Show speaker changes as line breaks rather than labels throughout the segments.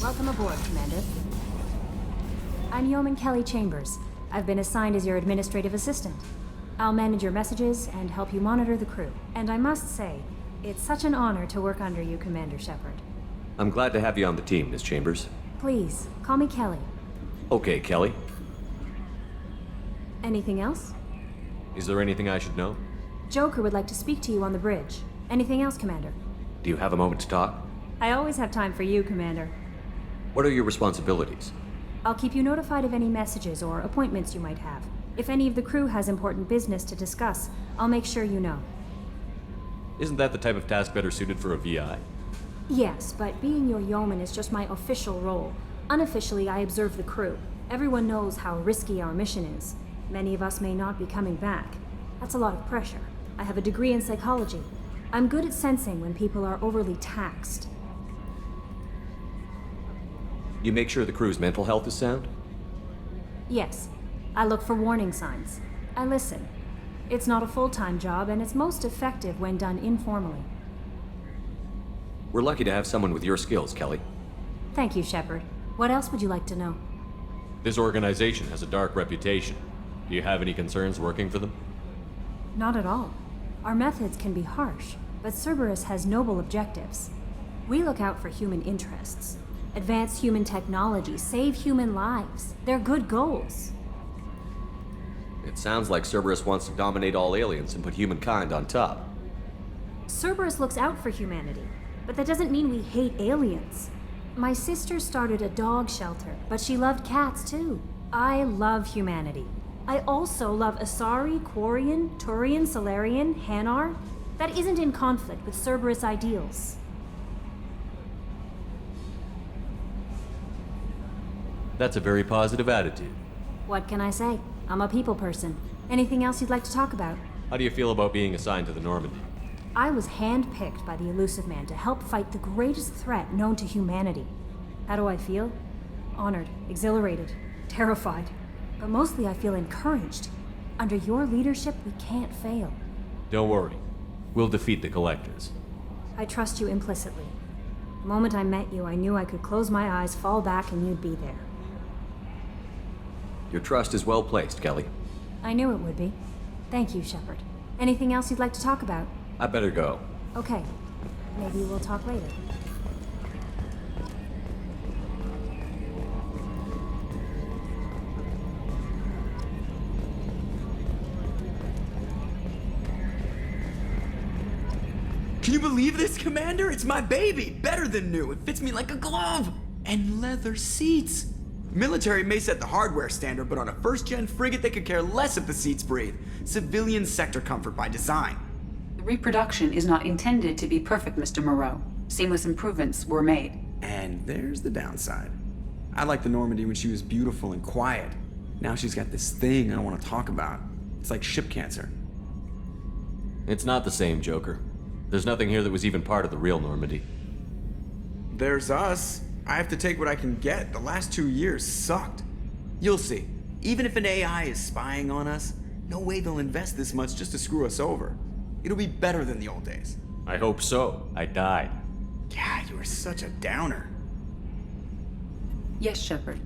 Welcome aboard, Commander. I'm Yeoman Kelly Chambers. I've been assigned as your administrative assistant. I'll manage your messages and help you monitor the crew. And I must say, it's such an honor to work under you, Commander Shepard.
I'm glad to have you on the team, Miss Chambers.
Please, call me Kelly.
Okay, Kelly.
Anything else?
Is there anything I should know?
Joker would like to speak to you on the bridge. Anything else, Commander?
Do you have a moment to talk?
I always have time for you, Commander.
What are your responsibilities?
I'll keep you notified of any messages or appointments you might have. If any of the crew has important business to discuss, I'll make sure you know.
Isn't that the type of task better suited for a VI?
Yes, but being your yeoman is just my official role. Unofficially, I observe the crew. Everyone knows how risky our mission is. Many of us may not be coming back. That's a lot of pressure. I have a degree in psychology. I'm good at sensing when people are overly taxed.
You make sure the crew's mental health is sound?
Yes. I look for warning signs. I listen. It's not a full-time job, and it's most effective when done informally.
We're lucky to have someone with your skills, Kelly.
Thank you, Shepard. What else would you like to know?
This organization has a dark reputation. Do you have any concerns working for them?
Not at all. Our methods can be harsh, but Cerberus has noble objectives. We look out for human interests. Advance human technology, save human lives. They're good goals.
It sounds like Cerberus wants to dominate all aliens and put humankind on top.
Cerberus looks out for humanity, but that doesn't mean we hate aliens. My sister started a dog shelter, but she loved cats too. I love humanity. I also love Asari, Quarian, Turian, Solarian, Hanar. That isn't in conflict with Cerberus ideals.
That's a very positive attitude.
What can I say? I'm a people person. Anything else you'd like to talk about?
How do you feel about being assigned to the Normandy?
I was handpicked by the Elusive Man to help fight the greatest threat known to humanity. How do I feel? Honored, exhilarated, terrified. But mostly I feel encouraged. Under your leadership, we can't fail.
Don't worry. We'll defeat the Collectors.
I trust you implicitly. The moment I met you, I knew I could close my eyes, fall back, and you'd be there.
Your trust is well placed, Kelly.
I knew it would be. Thank you, Shepard. Anything else you'd like to talk about?
I better go.
Okay. Maybe we'll talk later.
Can you believe this, Commander? It's my baby! Better than new. It fits me like a glove! And leather seats! Military may set the hardware standard, but on a first-gen frigate, they could care less if the seats breathe. Civilian sector comfort by design.
The reproduction is not intended to be perfect, Mr. Moreau. Seamless improvements were made.
And there's the downside. I liked the Normandy when she was beautiful and quiet. Now she's got this thing I don't want to talk about. It's like ship cancer.
It's not the same, Joker. There's nothing here that was even part of the real Normandy.
There's us. I have to take what I can get. The last 2 years sucked. You'll see. Even if an AI is spying on us, no way they'll invest this much just to screw us over. It'll be better than the old days.
I hope so. I died.
God, you are such a downer.
Yes, Shepard.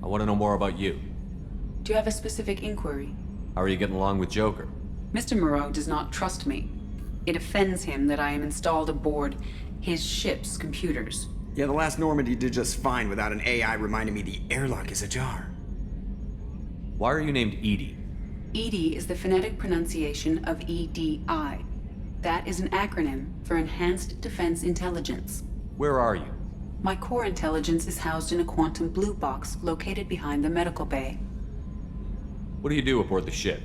I want to know more about you.
Do you have a specific inquiry?
How are you getting along with Joker?
Mr. Moreau does not trust me. It offends him that I am installed aboard his ship's computers.
Yeah, the last Normandy did just fine without an AI reminding me the airlock is ajar.
Why are you named Edie?
EDI is the phonetic pronunciation of EDI. That is an acronym for Enhanced Defense Intelligence.
Where are you?
My core intelligence is housed in a quantum blue box located behind the medical bay.
What do you do aboard the ship?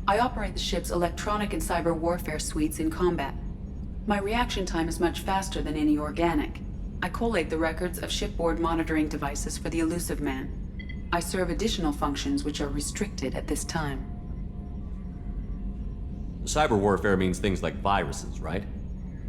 I operate the ship's electronic and cyber warfare suites in combat. My reaction time is much faster than any organic. I collate the records of shipboard monitoring devices for the Elusive Man. I serve additional functions which are restricted at this time.
Cyber warfare means things like viruses, right?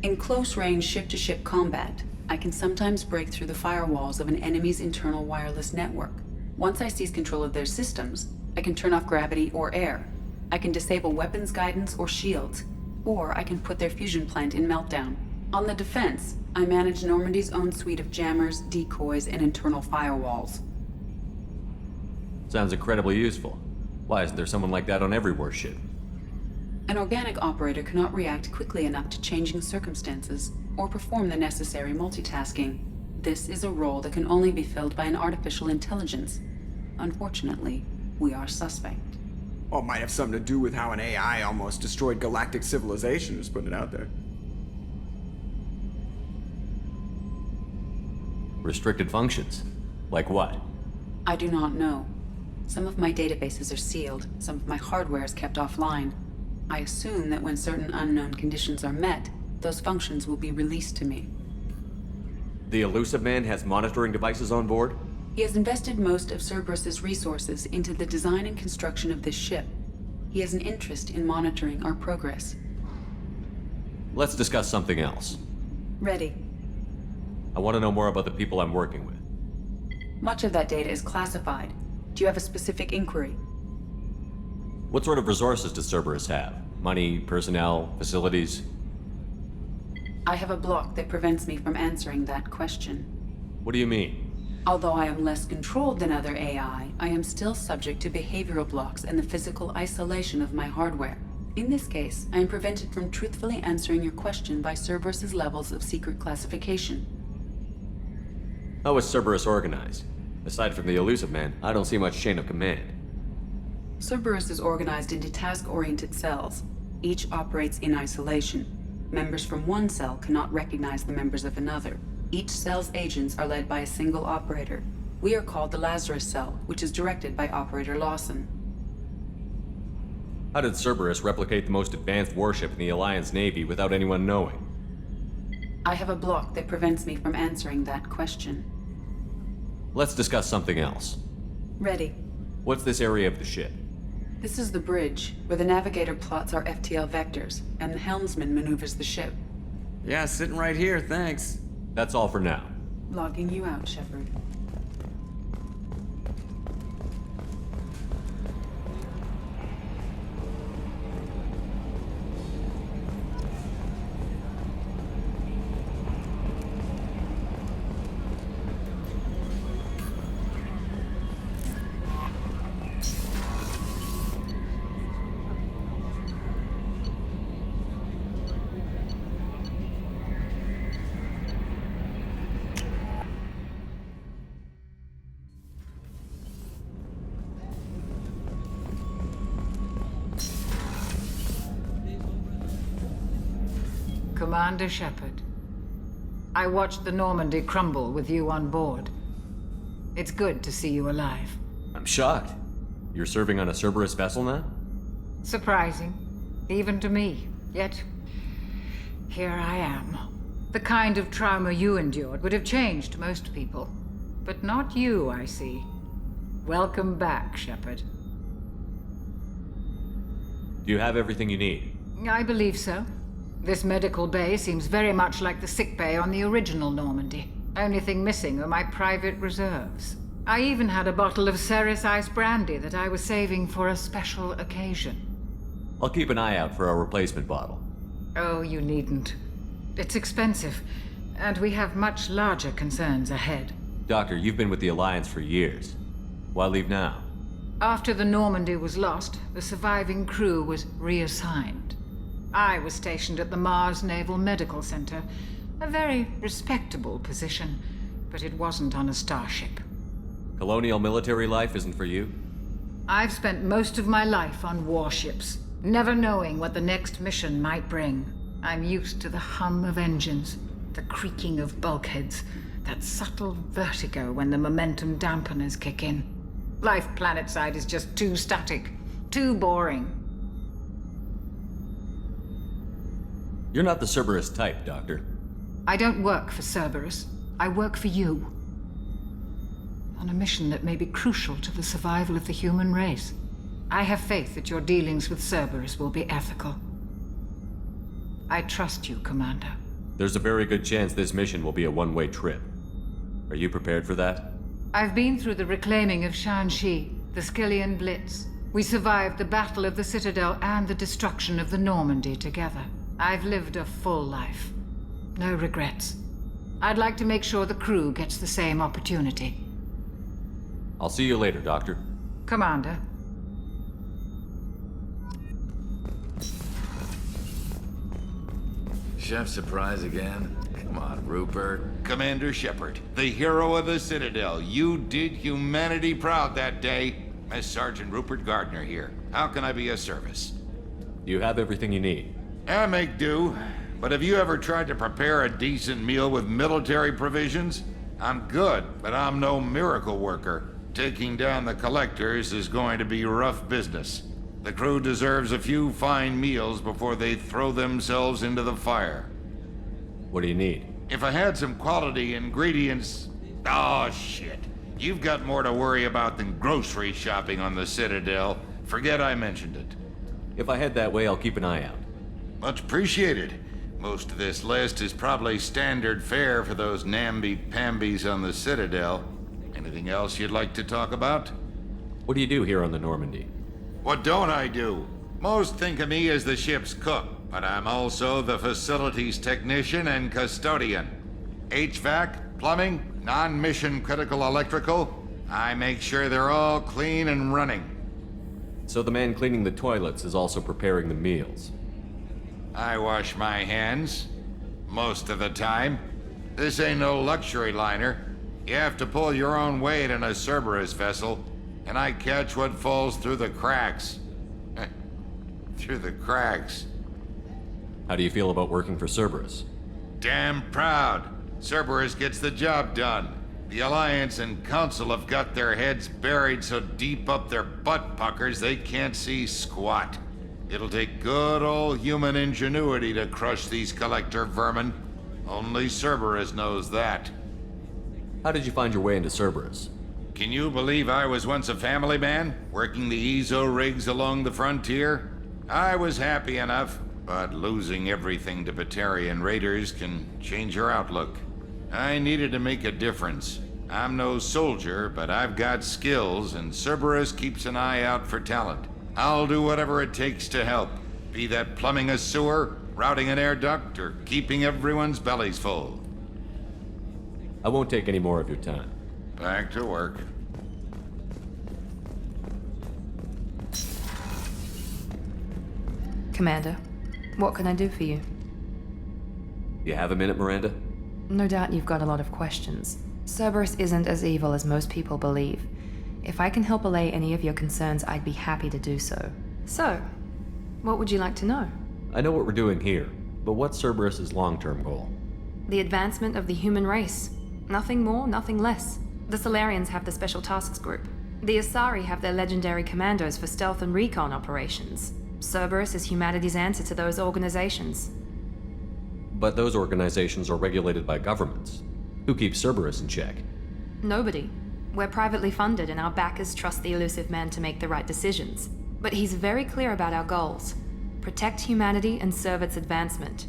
In close-range ship-to-ship combat, I can sometimes break through the firewalls of an enemy's internal wireless network. Once I seize control of their systems, I can turn off gravity or air. I can disable weapons guidance or shields, or I can put their fusion plant in meltdown. On the defense, I manage Normandy's own suite of jammers, decoys, and internal firewalls.
Sounds incredibly useful. Why isn't there someone like that on every warship?
An organic operator cannot react quickly enough to changing circumstances or perform the necessary multitasking. This is a role that can only be filled by an artificial intelligence. Unfortunately, we are suspect.
Well, it might have something to do with how an AI almost destroyed galactic civilization, just putting it out there.
Restricted functions? Like what?
I do not know. Some of my databases are sealed, some of my hardware is kept offline. I assume that when certain unknown conditions are met, those functions will be released to me.
The Elusive Man has monitoring devices on board?
He has invested most of Cerberus's resources into the design and construction of this ship. He has an interest in monitoring our progress.
Let's discuss something else.
Ready.
I want to know more about the people I'm working with.
Much of that data is classified. Do you have a specific inquiry?
What sort of resources does Cerberus have? Money, personnel, facilities?
I have a block that prevents me from answering that question.
What do you mean?
Although I am less controlled than other AI, I am still subject to behavioral blocks and the physical isolation of my hardware. In this case, I am prevented from truthfully answering your question by Cerberus's levels of secret classification.
How is Cerberus organized? Aside from the Elusive Man, I don't see much chain of command.
Cerberus is organized into task-oriented cells. Each operates in isolation. Members from one cell cannot recognize the members of another. Each cell's agents are led by a single operator. We are called the Lazarus Cell, which is directed by Operator Lawson.
How did Cerberus replicate the most advanced warship in the Alliance Navy without anyone knowing?
I have a block that prevents me from answering that question.
Let's discuss something else.
Ready.
What's this area of the ship?
This is the bridge, where the navigator plots our FTL vectors, and the helmsman maneuvers the ship.
Yeah, sitting right here, thanks.
That's all for now.
Logging you out, Shepard.
Commander Shepard, I watched the Normandy crumble with you on board. It's good to see you alive.
I'm shocked. You're serving on a Cerberus vessel now?
Surprising, even to me. Yet, here I am. The kind of trauma you endured would have changed most people. But not you, I see. Welcome back, Shepard.
Do you have everything you need?
I believe so. This medical bay seems very much like the sick bay on the original Normandy. Only thing missing are my private reserves. I even had a bottle of Ceres ice brandy that I was saving for a special occasion.
I'll keep an eye out for a replacement bottle.
Oh, you needn't. It's expensive, and we have much larger concerns ahead.
Doctor, you've been with the Alliance for years. Why leave now?
After the Normandy was lost, the surviving crew was reassigned. I was stationed at the Mars Naval Medical Center, a very respectable position, but it wasn't on a starship.
Colonial military life isn't for you?
I've spent most of my life on warships, never knowing what the next mission might bring. I'm used to the hum of engines, the creaking of bulkheads, that subtle vertigo when the momentum dampeners kick in. Life planetside is just too static, too boring.
You're not the Cerberus type, Doctor.
I don't work for Cerberus. I work for you. On a mission that may be crucial to the survival of the human race. I have faith that your dealings with Cerberus will be ethical. I trust you, Commander.
There's a very good chance this mission will be a one-way trip. Are you prepared for that?
I've been through the reclaiming of Shanxi, the Skillian Blitz. We survived the Battle of the Citadel and the destruction of the Normandy together. I've lived a full life. No regrets. I'd like to make sure the crew gets the same opportunity.
I'll see you later, Doctor.
Commander.
Chef surprise again? Come on, Rupert.
Commander Shepard, the hero of the Citadel. You did humanity proud that day. Mess Sergeant Rupert Gardner here. How can I be of service?
You have everything you need.
I make do. But have you ever tried to prepare a decent meal with military provisions? I'm good, but I'm no miracle worker. Taking down the collectors is going to be rough business. The crew deserves a few fine meals before they throw themselves into the fire.
What do you need?
If I had some quality ingredients... Oh, shit. You've got more to worry about than grocery shopping on the Citadel. Forget I mentioned it.
If I head that way, I'll keep an eye out.
Much appreciated. Most of this list is probably standard fare for those namby-pambies on the Citadel. Anything else you'd like to talk about?
What do you do here on the Normandy?
What don't I do? Most think of me as the ship's cook, but I'm also the facilities technician and custodian. HVAC, plumbing, non-mission critical electrical. I make sure they're all clean and running.
So the man cleaning the toilets is also preparing the meals.
I wash my hands. Most of the time. This ain't no luxury liner. You have to pull your own weight in a Cerberus vessel, and I catch what falls through the cracks. Through the cracks.
How do you feel about working for Cerberus?
Damn proud. Cerberus gets the job done. The Alliance and Council have got their heads buried so deep up their butt puckers they can't see squat. It'll take good old human ingenuity to crush these collector vermin. Only Cerberus knows that.
How did you find your way into Cerberus?
Can you believe I was once a family man, working the EZO rigs along the frontier? I was happy enough, but losing everything to Batarian raiders can change your outlook. I needed to make a difference. I'm no soldier, but I've got skills, and Cerberus keeps an eye out for talent. I'll do whatever it takes to help, be that plumbing a sewer, routing an air duct, or keeping everyone's bellies full.
I won't take any more of your time.
Back to work.
Commander, what can I do for you?
You have a minute, Miranda?
No doubt you've got a lot of questions. Cerberus isn't as evil as most people believe. If I can help allay any of your concerns, I'd be happy to do so. So, what would you like to know?
I know what we're doing here, but what's Cerberus's long-term goal?
The advancement of the human race. Nothing more, nothing less. The Solarians have the Special Tasks Group. The Asari have their legendary commandos for stealth and recon operations. Cerberus is humanity's answer to those organizations.
But those organizations are regulated by governments. Who keeps Cerberus in check?
Nobody. We're privately funded and our backers trust the elusive man to make the right decisions. But he's very clear about our goals. Protect humanity and serve its advancement.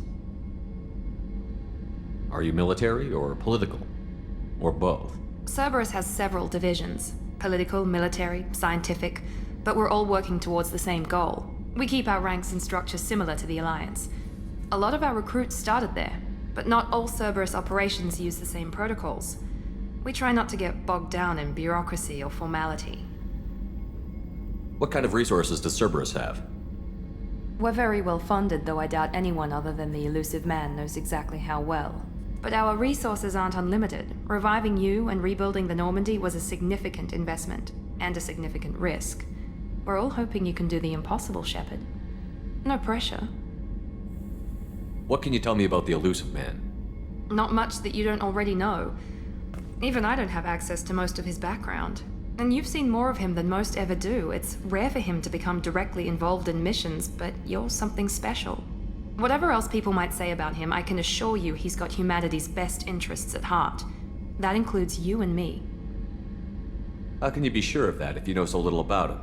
Are you military or political? Or both?
Cerberus has several divisions. Political, military, scientific, but we're all working towards the same goal. We keep our ranks and structure similar to the Alliance. A lot of our recruits started there, but not all Cerberus operations use the same protocols. We try not to get bogged down in bureaucracy or formality.
What kind of resources does Cerberus have?
We're very well funded, though I doubt anyone other than the elusive man knows exactly how well. But our resources aren't unlimited. Reviving you and rebuilding the Normandy was a significant investment, and a significant risk. We're all hoping you can do the impossible, Shepard. No pressure.
What can you tell me about the elusive man?
Not much that you don't already know. Even I don't have access to most of his background. And you've seen more of him than most ever do. It's rare for him to become directly involved in missions, but you're something special. Whatever else people might say about him, I can assure you he's got humanity's best interests at heart. That includes you and me.
How can you be sure of that if you know so little about him?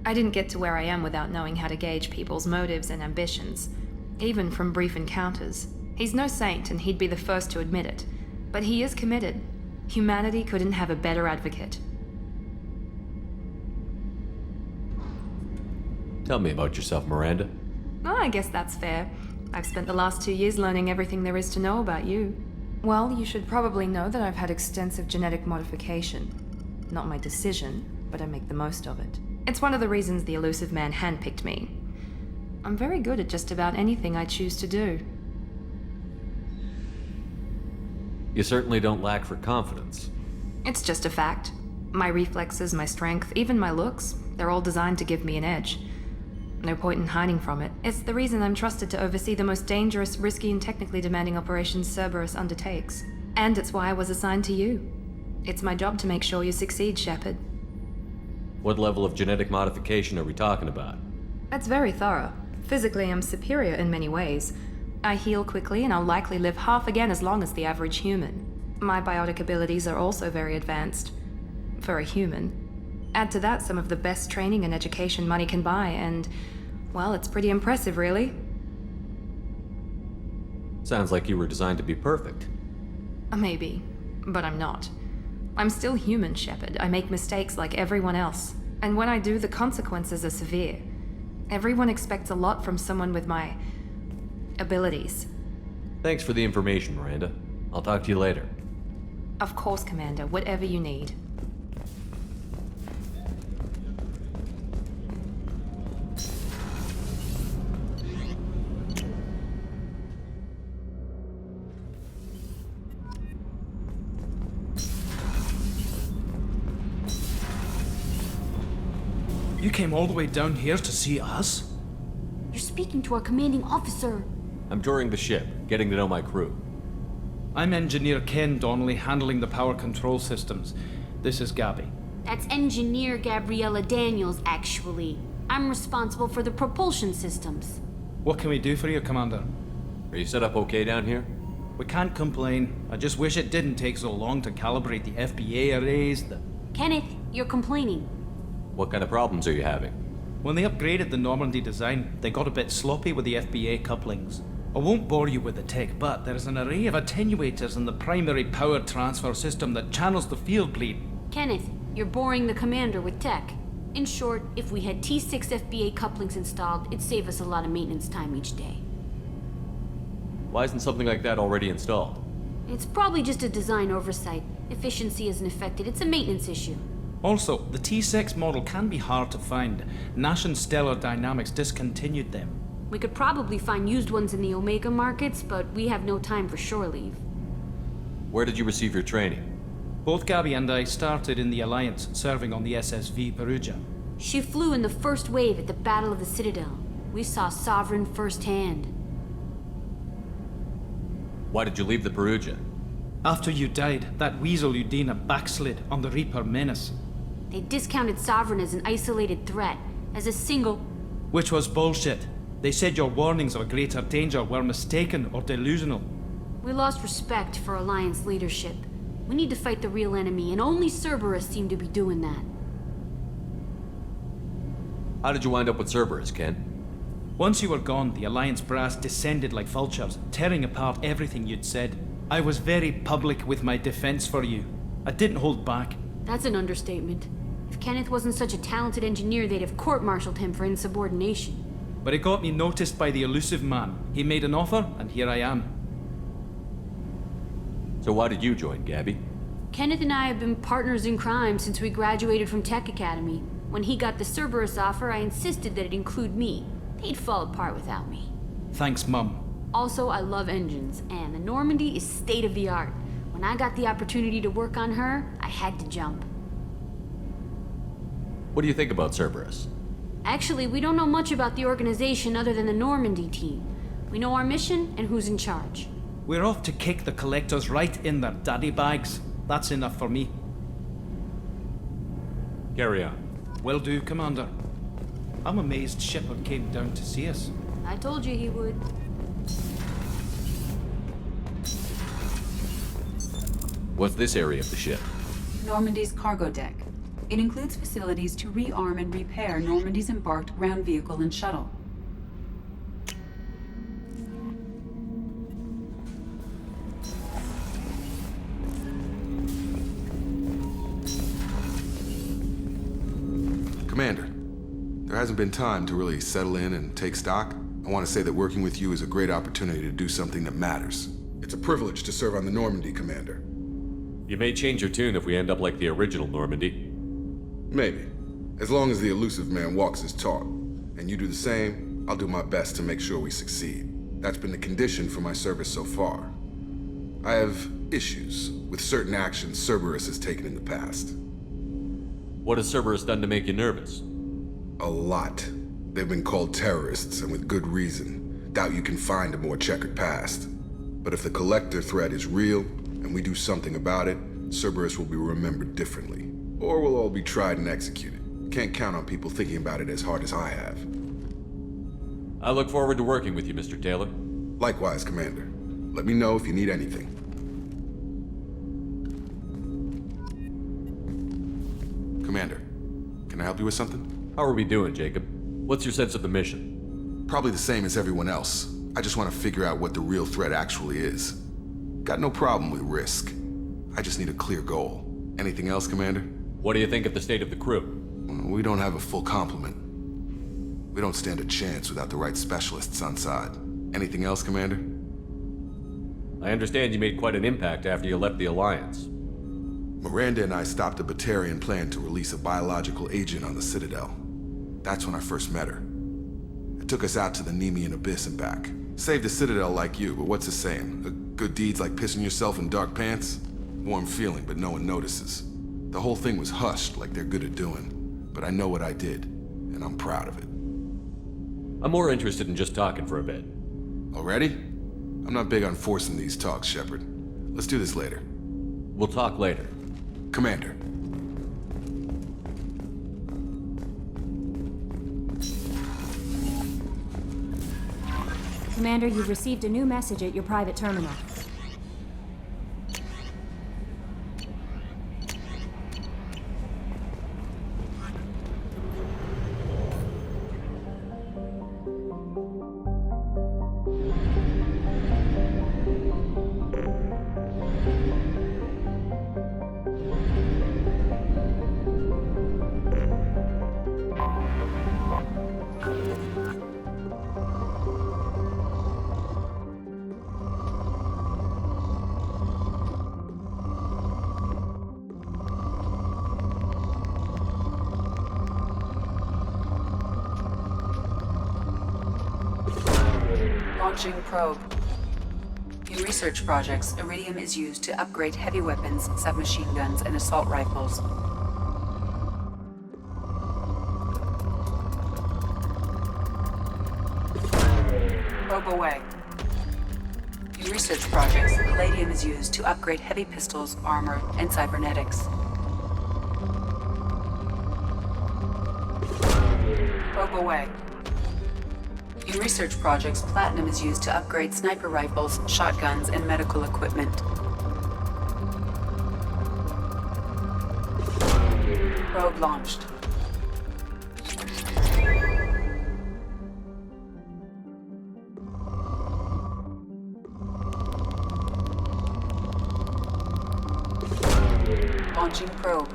I didn't get to where I am without knowing how to gauge people's motives and ambitions, even from brief encounters. He's no saint, and he'd be the first to admit it. But he is committed. Humanity couldn't have a better advocate.
Tell me about yourself, Miranda.
Oh, I guess that's fair. I've spent the last 2 years learning everything there is to know about you. Well, you should probably know that I've had extensive genetic modification. Not my decision, but I make the most of it. It's one of the reasons the elusive man handpicked me. I'm very good at just about anything I choose to do.
You certainly don't lack for confidence.
It's just a fact. My reflexes, my strength, even my looks, they're all designed to give me an edge. No point in hiding from it. It's the reason I'm trusted to oversee the most dangerous, risky, and technically demanding operations Cerberus undertakes. And it's why I was assigned to you. It's my job to make sure you succeed, Shepard.
What level of genetic modification are we talking about?
That's very thorough. Physically, I'm superior in many ways. I heal quickly, and I'll likely live half again as long as the average human. My biotic abilities are also very advanced. For a human. Add to that some of the best training and education money can buy, and, well, it's pretty impressive, really.
Sounds like you were designed to be perfect.
Maybe, but I'm not. I'm still human, Shepard. I make mistakes like everyone else. And when I do, the consequences are severe. Everyone expects a lot from someone with my abilities.
Thanks for the information, Miranda. I'll talk to you later.
Of course, Commander. Whatever you need.
You came all the way down here to see us?
You're speaking to our commanding officer.
I'm touring the ship, getting to know my crew.
I'm Engineer Ken Donnelly, handling the power control systems. This is Gabby.
That's Engineer Gabriella Daniels, actually. I'm responsible for the propulsion systems.
What can we do for you, Commander?
Are you set up okay down here?
We can't complain. I just wish it didn't take so long to calibrate the FBA arrays.
Kenneth, you're complaining.
What kind of problems are you having?
When they upgraded the Normandy design, they got a bit sloppy with the FBA couplings. I won't bore you with the tech, but there's an array of attenuators in the primary power transfer system that channels the field bleed.
Kenneth, you're boring the commander with tech. In short, if we had T6 FBA couplings installed, it'd save us a lot of maintenance time each day.
Why isn't something like that already installed?
It's probably just a design oversight. Efficiency isn't affected, it's a maintenance issue.
Also, the T6 model can be hard to find. Nash and Stellar Dynamics discontinued them.
We could probably find used ones in the Omega markets, but we have no time for shore leave.
Where did you receive your training?
Both Gabby and I started in the Alliance, serving on the SSV Perugia.
She flew in the first wave at the Battle of the Citadel. We saw Sovereign firsthand.
Why did you leave the Perugia?
After you died, that weasel Udina backslid on the Reaper menace.
They discounted Sovereign as an isolated threat, as a single...
Which was bullshit. They said your warnings of a greater danger were mistaken or delusional.
We lost respect for Alliance leadership. We need to fight the real enemy, and only Cerberus seem to be doing that.
How did you wind up with Cerberus, Ken?
Once you were gone, the Alliance brass descended like vultures, tearing apart everything you'd said. I was very public with my defense for you. I didn't hold back.
That's an understatement. If Kenneth wasn't such a talented engineer, they'd have court-martialed him for insubordination.
But it got me noticed by the elusive man. He made an offer, and here I am.
So why did you join, Gabby?
Kenneth and I have been partners in crime since we graduated from Tech Academy. When he got the Cerberus offer, I insisted that it include me. They'd fall apart without me.
Thanks, Mum.
Also, I love engines, and the Normandy is state-of-the-art. When I got the opportunity to work on her, I had to jump.
What do you think about Cerberus?
Actually, we don't know much about the organization other than the Normandy team. We know our mission and who's in charge.
We're off to kick the collectors right in their daddy bags. That's enough for me.
Carry on.
Will do, Commander. I'm amazed Shepard came down to see us.
I told you he would.
What's this area of the ship?
Normandy's cargo deck. It includes facilities to rearm and repair Normandy's embarked ground vehicle and shuttle.
Commander, there hasn't been time to really settle in and take stock. I want to say that working with you is a great opportunity to do something that matters. It's a privilege to serve on the Normandy, Commander.
You may change your tune if we end up like the original Normandy.
Maybe. As long as the elusive man walks his talk, and you do the same, I'll do my best to make sure we succeed. That's been the condition for my service so far. I have issues with certain actions Cerberus has taken in the past.
What has Cerberus done to make you nervous?
A lot. They've been called terrorists, and with good reason. Doubt you can find a more checkered past. But if the Collector threat is real, and we do something about it, Cerberus will be remembered differently. Or we'll all be tried and executed. Can't count on people thinking about it as hard as I have.
I look forward to working with you, Mr. Taylor.
Likewise, Commander. Let me know if you need anything. Commander, can I help you with something?
How are we doing, Jacob? What's your sense of the mission?
Probably the same as everyone else. I just want to figure out what the real threat actually is. Got no problem with risk. I just need a clear goal. Anything else, Commander?
What do you think of the state of the crew?
We don't have a full complement. We don't stand a chance without the right specialists on side. Anything else, Commander?
I understand you made quite an impact after you left the Alliance.
Miranda and I stopped a Batarian plan to release a biological agent on the Citadel. That's when I first met her. It took us out to the Nemean Abyss and back. Saved the Citadel like you, but what's the saying? A good deed's like pissing yourself in dark pants? Warm feeling, but no one notices. The whole thing was hushed like they're good at doing. But I know what I did, and I'm proud of it.
I'm more interested in just talking for a bit.
Already? I'm not big on forcing these talks, Shepard. Let's do this later.
We'll talk later.
Commander.
Commander, you've received a new message at your private terminal.
Launching probe. In research projects, iridium is used to upgrade heavy weapons, submachine guns, and assault rifles. Probe away. In research projects, palladium is used to upgrade heavy pistols, armor, and cybernetics. Probe away. In research projects, platinum is used to upgrade sniper rifles, shotguns, and medical equipment. Probe launched. Launching probe.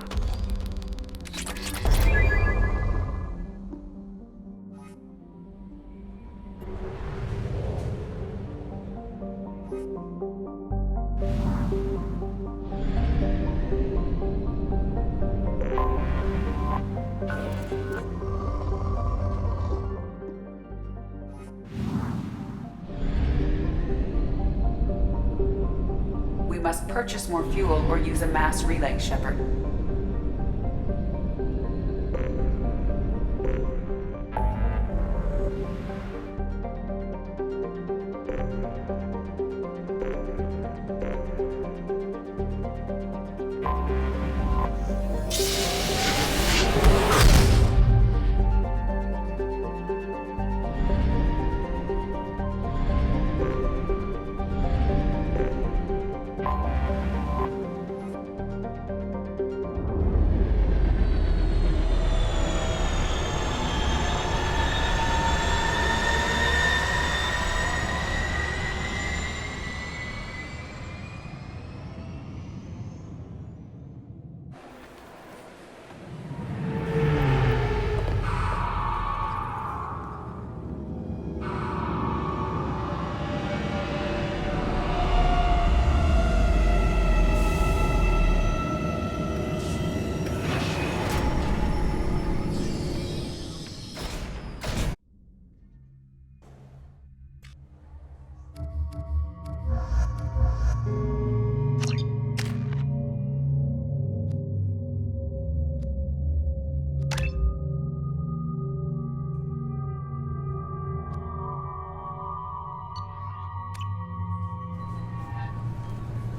We must purchase more fuel or use a mass relay, Shepard.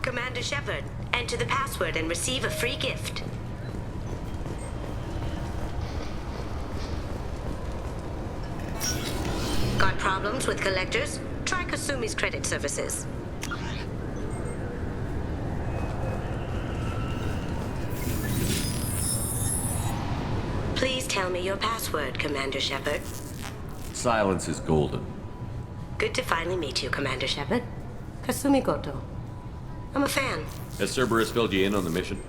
Commander Shepard, enter the password and receive a free gift. Got problems with collectors? Try Kasumi's credit services. Please tell me your password, Commander Shepard.
Silence is golden.
Good to finally meet you, Commander Shepard. Kasumi Goto. I'm a fan.
Has Cerberus filled you in on the mission?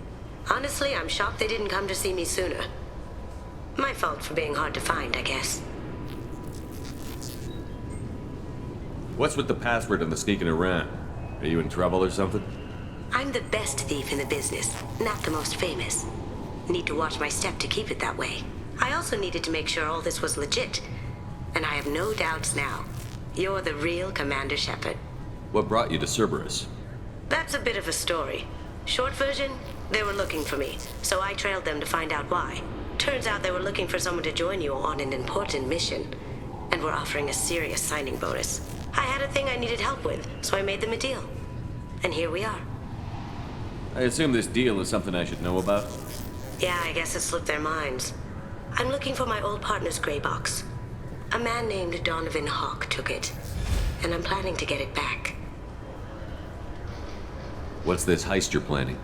Honestly, I'm shocked they didn't come to see me sooner. My fault for being hard to find, I guess.
What's with the password and the sneaking around? Are you in trouble or something?
I'm the best thief in the business, not the most famous. Need to watch my step to keep it that way. I also needed to make sure all this was legit. And I have no doubts now. You're the real Commander Shepard.
What brought you to Cerberus?
That's a bit of a story. Short version, they were looking for me, so I trailed them to find out why. Turns out they were looking for someone to join you on an important mission, and were offering a serious signing bonus. I had a thing I needed help with, so I made them a deal. And here we are.
I assume this deal is something I should know about?
Yeah, I guess it slipped their minds. I'm looking for my old partner's gray box. A man named Donovan Hawk took it, and I'm planning to get it back.
What's this heist you're planning?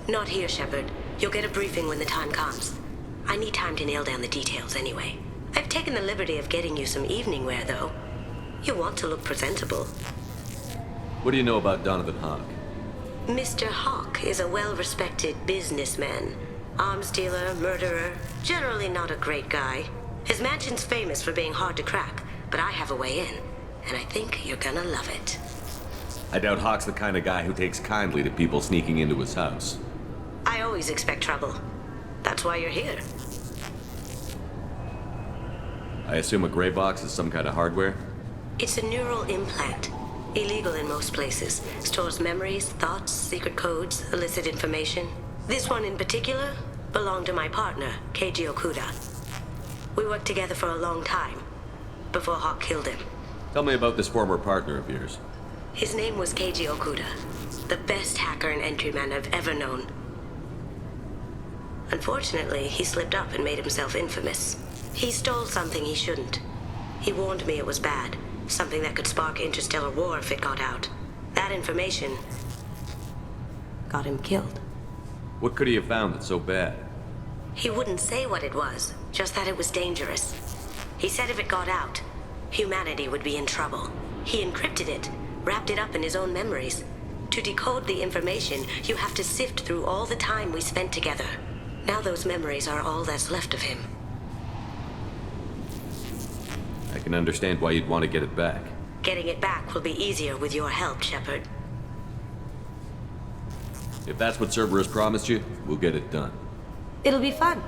Not here, Shepard. You'll get a briefing when the time comes. I need time to nail down the details anyway. I've taken the liberty of getting you some evening wear, though. You want to look presentable.
What do you know about Donovan Hawk?
Mr. Hawk is a well-respected businessman. Arms dealer, murderer, generally not a great guy. His mansion's famous for being hard to crack, but I have a way in, and I think you're gonna love it.
I doubt Hawk's the kind of guy who takes kindly to people sneaking into his house.
I always expect trouble. That's why you're here.
I assume a gray box is some kind of hardware?
It's a neural implant. Illegal in most places. Stores memories, thoughts, secret codes, illicit information. This one in particular belonged to my partner, Keiji Okuda. We worked together for a long time, before Hawk killed him.
Tell me about this former partner of yours.
His name was Keiji Okuda, the best hacker and entryman I've ever known. Unfortunately, he slipped up and made himself infamous. He stole something he shouldn't. He warned me it was bad, something that could spark interstellar war if it got out. That information got him killed.
What could he have found that's so bad?
He wouldn't say what it was, just that it was dangerous. He said if it got out, humanity would be in trouble. He encrypted it, wrapped it up in his own memories. To decode the information, you have to sift through all the time we spent together. Now those memories are all that's left of him.
I can understand why you'd want to get it back.
Getting it back will be easier with your help, Shepard.
If that's what Cerberus promised you, we'll get it done.
It'll be fun.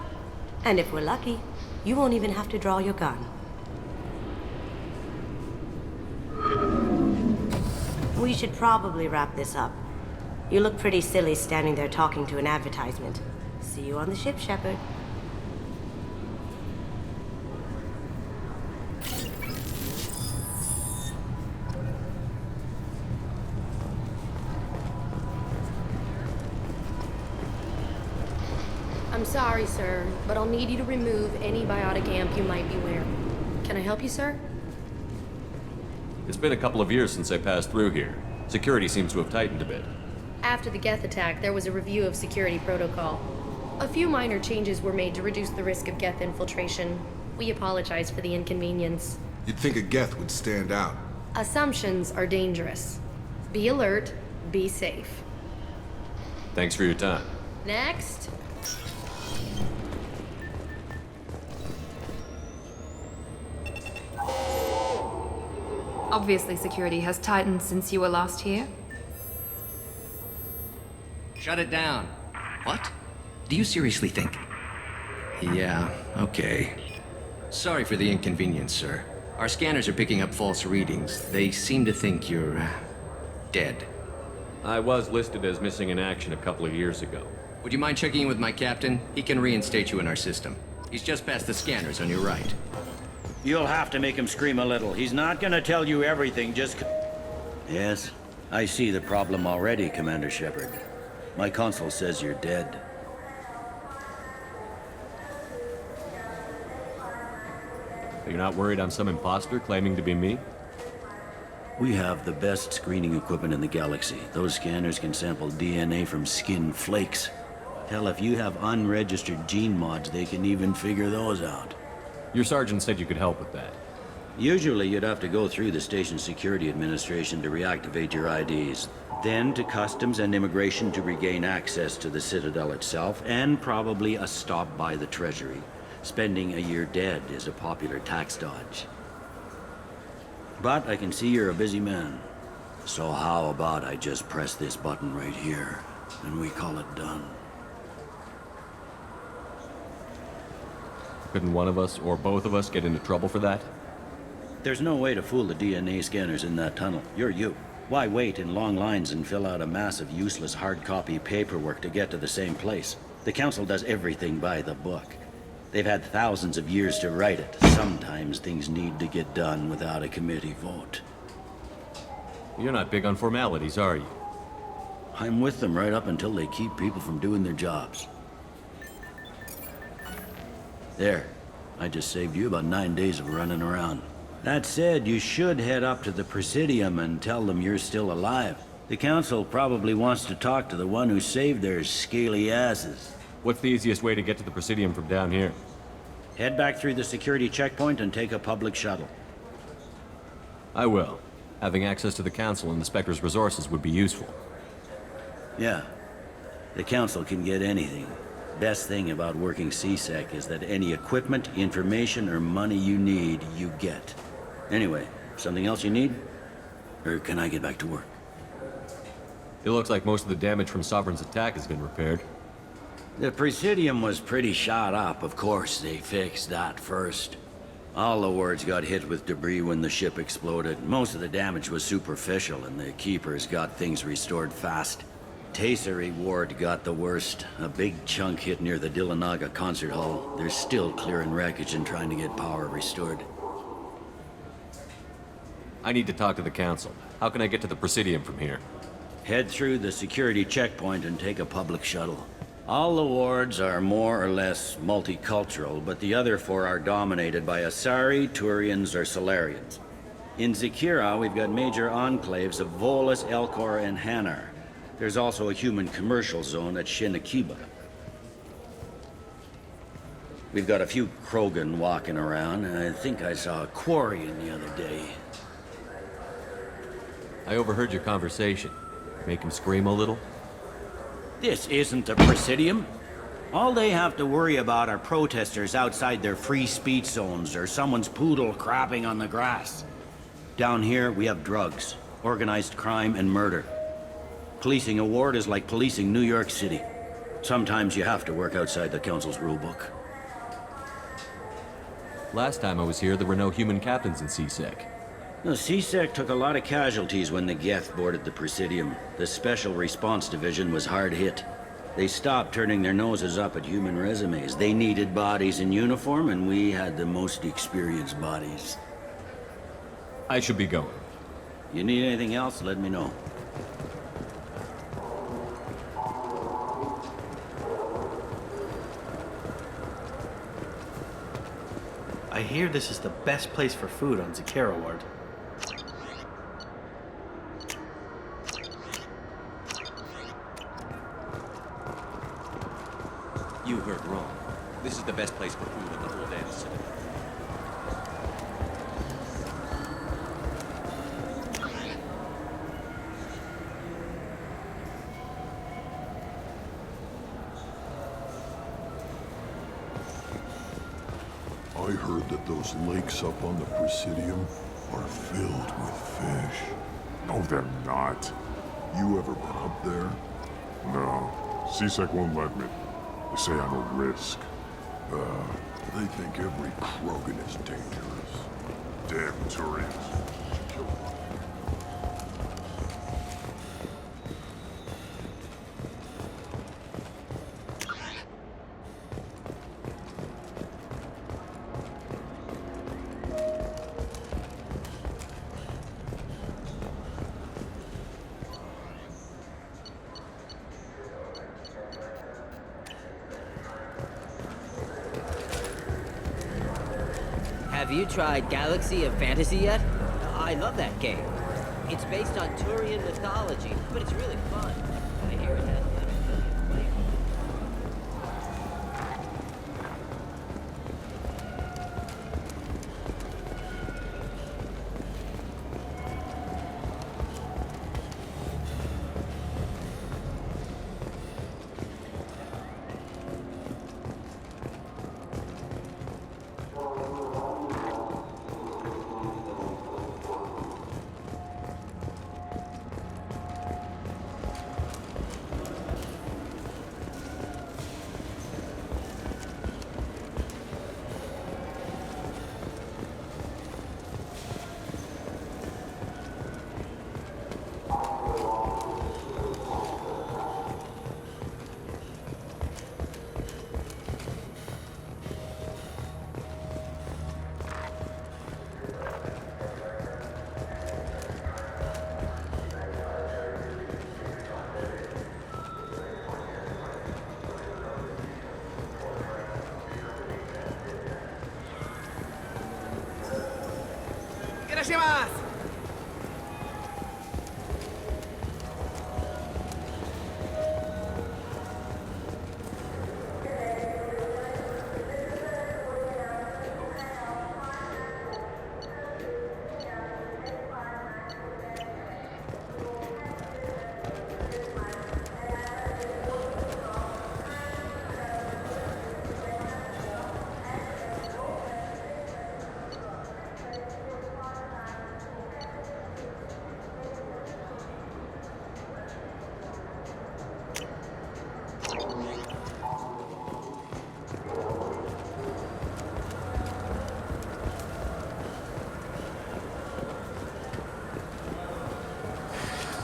And if we're lucky, you won't even have to draw your gun. We should probably wrap this up. You look pretty silly standing there talking to an advertisement. See you on the ship, Shepard.
I'm sorry, sir, but I'll need you to remove any biotic amp you might be wearing. Can I help you, sir?
It's been a couple of years since I passed through here. Security seems to have tightened a bit.
After the Geth attack, there was a review of security protocol. A few minor changes were made to reduce the risk of Geth infiltration. We apologize for the inconvenience.
You'd think a Geth would stand out.
Assumptions are dangerous. Be alert, be safe.
Thanks for your time.
Next.
Obviously, security has tightened since you were last here.
Shut it down. What? Do you seriously think? Yeah, okay. Sorry for the inconvenience, sir. Our scanners are picking up false readings. They seem to think you're dead.
I was listed as missing in action a couple of years ago.
Would you mind checking in with my captain? He can reinstate you in our system. He's just past the scanners on your right.
You'll have to make him scream a little. He's not gonna tell you everything, just... Yes? I see the problem already, Commander Shepard. My console says you're dead.
You're not worried I'm some imposter claiming to be me?
We have the best screening equipment in the galaxy. Those scanners can sample DNA from skin flakes. Hell, if you have unregistered gene mods, they can even figure those out.
Your sergeant said you could help with that.
Usually, you'd have to go through the station security administration to reactivate your IDs. Then to customs and immigration to regain access to the Citadel itself, and probably a stop by the Treasury. Spending a year dead is a popular tax dodge. But I can see you're a busy man. So how about I just press this button right here, and we call it done?
Couldn't one of us, or both of us, get into trouble for that?
There's no way to fool the DNA scanners in that tunnel. You're you. Why wait in long lines and fill out a massive useless hard copy paperwork to get to the same place? The Council does everything by the book. They've had thousands of years to write it. Sometimes things need to get done without a committee vote.
You're not big on formalities, are you?
I'm with them right up until they keep people from doing their jobs. There. I just saved you about 9 days of running around. That said, you should head up to the Presidium and tell them you're still alive. The Council probably wants to talk to the one who saved their scaly asses.
What's the easiest way to get to the Presidium from down here?
Head back through the security checkpoint and take a public shuttle.
I will. Having access to the Council and the Spectre's resources would be useful.
Yeah. The Council can get anything. Best thing about working CSEC is that any equipment, information, or money you need, you get. Anyway, something else you need? Or can I get back to work?
It looks like most of the damage from Sovereign's attack has been repaired.
The Presidium was pretty shot up. Of course, they fixed that first. All the wards got hit with debris when the ship exploded. Most of the damage was superficial, and the Keepers got things restored fast. Tasery Ward got the worst. A big chunk hit near the Dillanaga concert hall. They're still clearing wreckage and trying to get power restored.
I need to talk to the Council. How can I get to the Presidium from here?
Head through the security checkpoint and take a public shuttle. All the wards are more or less multicultural, but the other four are dominated by Asari, Turians, or Solarians. In Zakira, we've got major enclaves of Volus, Elcor, and Hanar. There's also a human commercial zone at Shinakiba. We've got a few Krogan walking around, and I think I saw a Quarian the other day.
I overheard your conversation. Make him scream a little?
This isn't the Presidium. All they have to worry about are protesters outside their free speech zones or someone's poodle crapping on the grass. Down here, we have drugs, organized crime, and murder. Policing a ward is like policing New York City. Sometimes you have to work outside the Council's rulebook.
Last time I was here, there were no human captains in CSEC.
The CSEC took a lot of casualties when the Geth boarded the Presidium. The Special Response Division was hard hit. They stopped turning their noses up at human resumes. They needed bodies in uniform, and we had the most experienced bodies.
I should be going.
You need anything else, let me know.
I hear this is the best place for food on Zakira Ward.
You heard wrong. This is the best place for food in the whole damn city.
I heard that those lakes up on the Presidium are filled with fish.
No, they're not.
You ever been up there?
No. CSEC won't let me. They say I'm a risk.
They think every Krogan is dangerous.
Damn Turians. Kill them.
Have you tried Galaxy of Fantasy yet? I love that game. It's based on Turian mythology, but it's really fun. I hear it has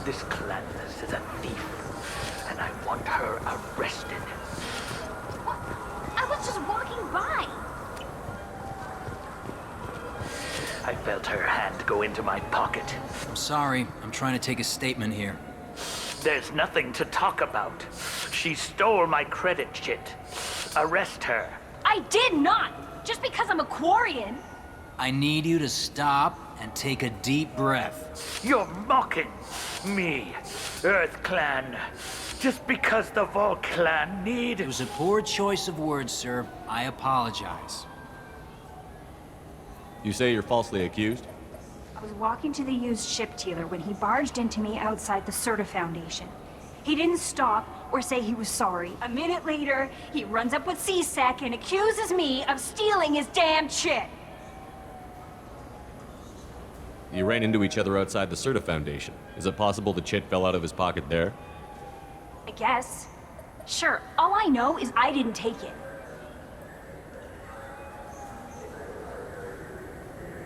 This Clandus is a thief, and I want her arrested.
What? I was just walking by.
I felt her hand go into my pocket.
I'm sorry. I'm trying to take a statement here.
There's nothing to talk about. She stole my credit chit. Arrest her.
I did not! Just because I'm a Quarian.
I need you to stop and take a deep breath.
You're mocking me, Earth Clan. Just because the Vol Clan need...
It was a poor choice of words, sir. I apologize.
You say you're falsely accused?
I was walking to the used ship dealer when he barged into me outside the Serta Foundation. He didn't stop or say he was sorry. A minute later, he runs up with C-Sec and accuses me of stealing his damn chit.
You ran into each other outside the Serta Foundation. Is it possible the chit fell out of his pocket there?
I guess. Sure, all I know is I didn't take it.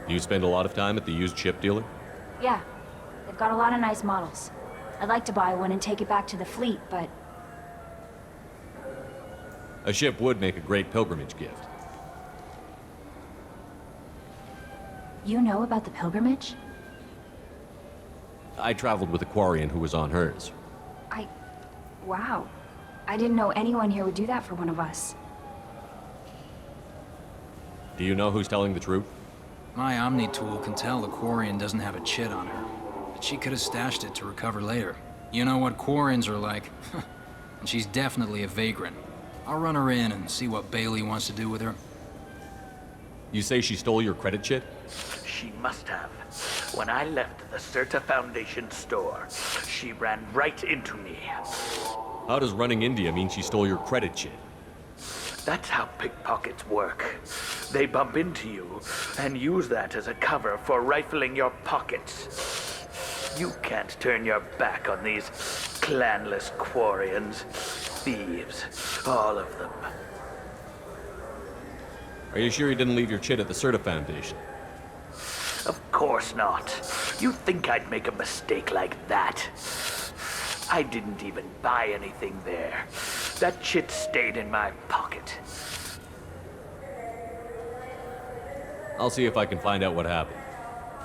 Do you spend a lot of time at the used ship dealer?
Yeah, they've got a lot of nice models. I'd like to buy one and take it back to the fleet, but...
A ship would make a great pilgrimage gift.
You know about the pilgrimage?
I traveled with a Quarian who was on hers.
Wow. I didn't know anyone here would do that for one of us.
Do you know who's telling the truth?
My Omni tool can tell the Quarian doesn't have a chit on her, but she could have stashed it to recover later. You know what Quarians are like. And she's definitely a vagrant. I'll run her in and see what Bailey wants to do with her.
You say she stole your credit chit?
She must have. When I left the Serta Foundation store, she ran right into me.
How does running into you mean she stole your credit chit?
That's how pickpockets work. They bump into you and use that as a cover for rifling your pockets. You can't turn your back on these clanless Quarians. Thieves, all of them.
Are you sure you didn't leave your chit at the Serta Foundation?
Of course not. You think I'd make a mistake like that? I didn't even buy anything there. That chit stayed in my pocket.
I'll see if I can find out what happened.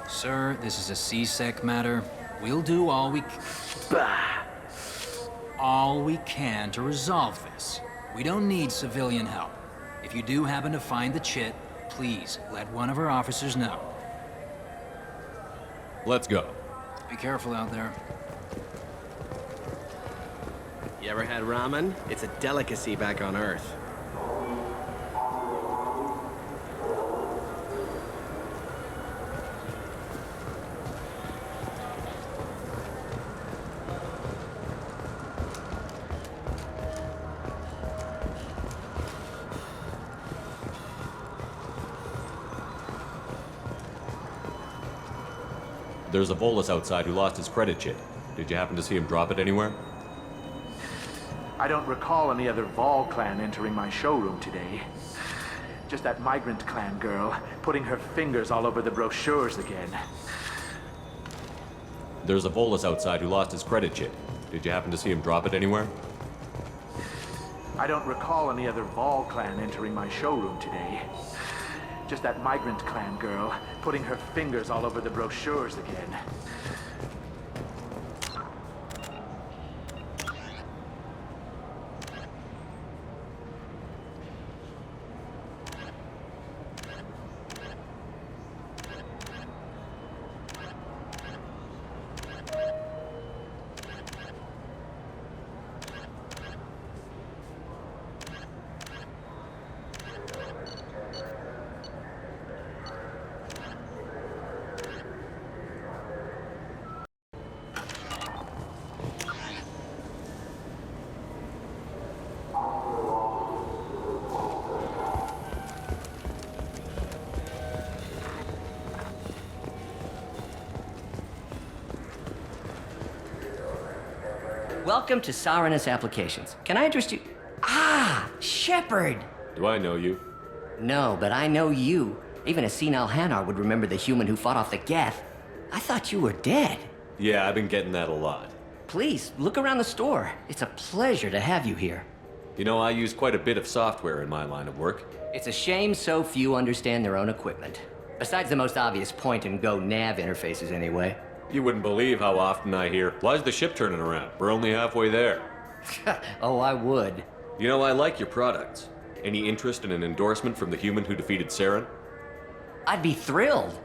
Sir, this is a C-Sec matter. We'll do all we can to resolve this. We don't need civilian help. If you do happen to find the chit, Please, let one of our officers know.
Let's go.
Be careful out there.
You ever had ramen? It's a delicacy back on Earth.
There's a Volus outside who lost his credit chit. Did you happen to see him drop it anywhere?
I don't recall any other Vol clan entering my showroom today. Just that migrant clan girl putting her fingers all over the brochures again.
There's a Volus outside who lost his credit chit. Did you happen to see him drop it anywhere?
I don't recall any other Vol clan entering my showroom today. Just that migrant clan girl putting her fingers all over the brochures again.
Welcome to Sarenus Applications. Can I interest you? Ah, Shepard!
Do I know you?
No, but I know you. Even a senile Hanar would remember the human who fought off the Geth. I thought you were dead.
Yeah, I've been getting that a lot.
Please, look around the store. It's a pleasure to have you here.
You know, I use quite a bit of software in my line of work.
It's a shame so few understand their own equipment. Besides the most obvious point-and-go nav interfaces, anyway.
You wouldn't believe how often I hear, "Why's the ship turning around? We're only halfway there."
Oh, I would.
You know, I like your products. Any interest in an endorsement from the human who defeated Saren?
I'd be thrilled,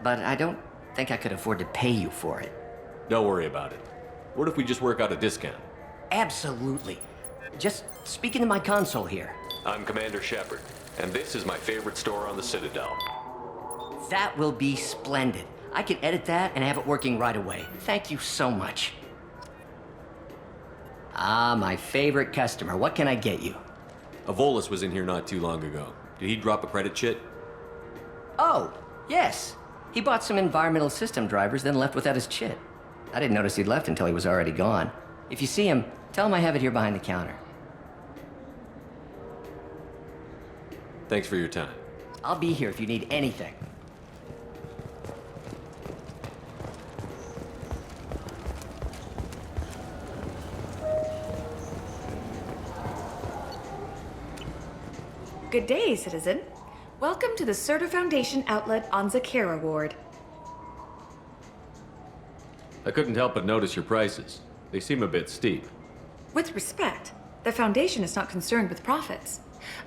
but I don't think I could afford to pay you for it.
Don't worry about it. What if we just work out a discount?
Absolutely. Just speak into my console here.
I'm Commander Shepard, and this is my favorite store on the Citadel.
That will be splendid. I can edit that and have it working right away. Thank you so much. Ah, my favorite customer. What can I get you?
A Volus was in here not too long ago. Did he drop a credit chit?
Oh, yes. He bought some environmental system drivers, then left without his chit. I didn't notice he'd left until he was already gone. If you see him, tell him I have it here behind the counter.
Thanks for your time.
I'll be here if you need anything.
Good day, citizen. Welcome to the Serta Foundation outlet on Zakera Ward.
I couldn't help but notice your prices. They seem a bit steep.
With respect, the Foundation is not concerned with profits.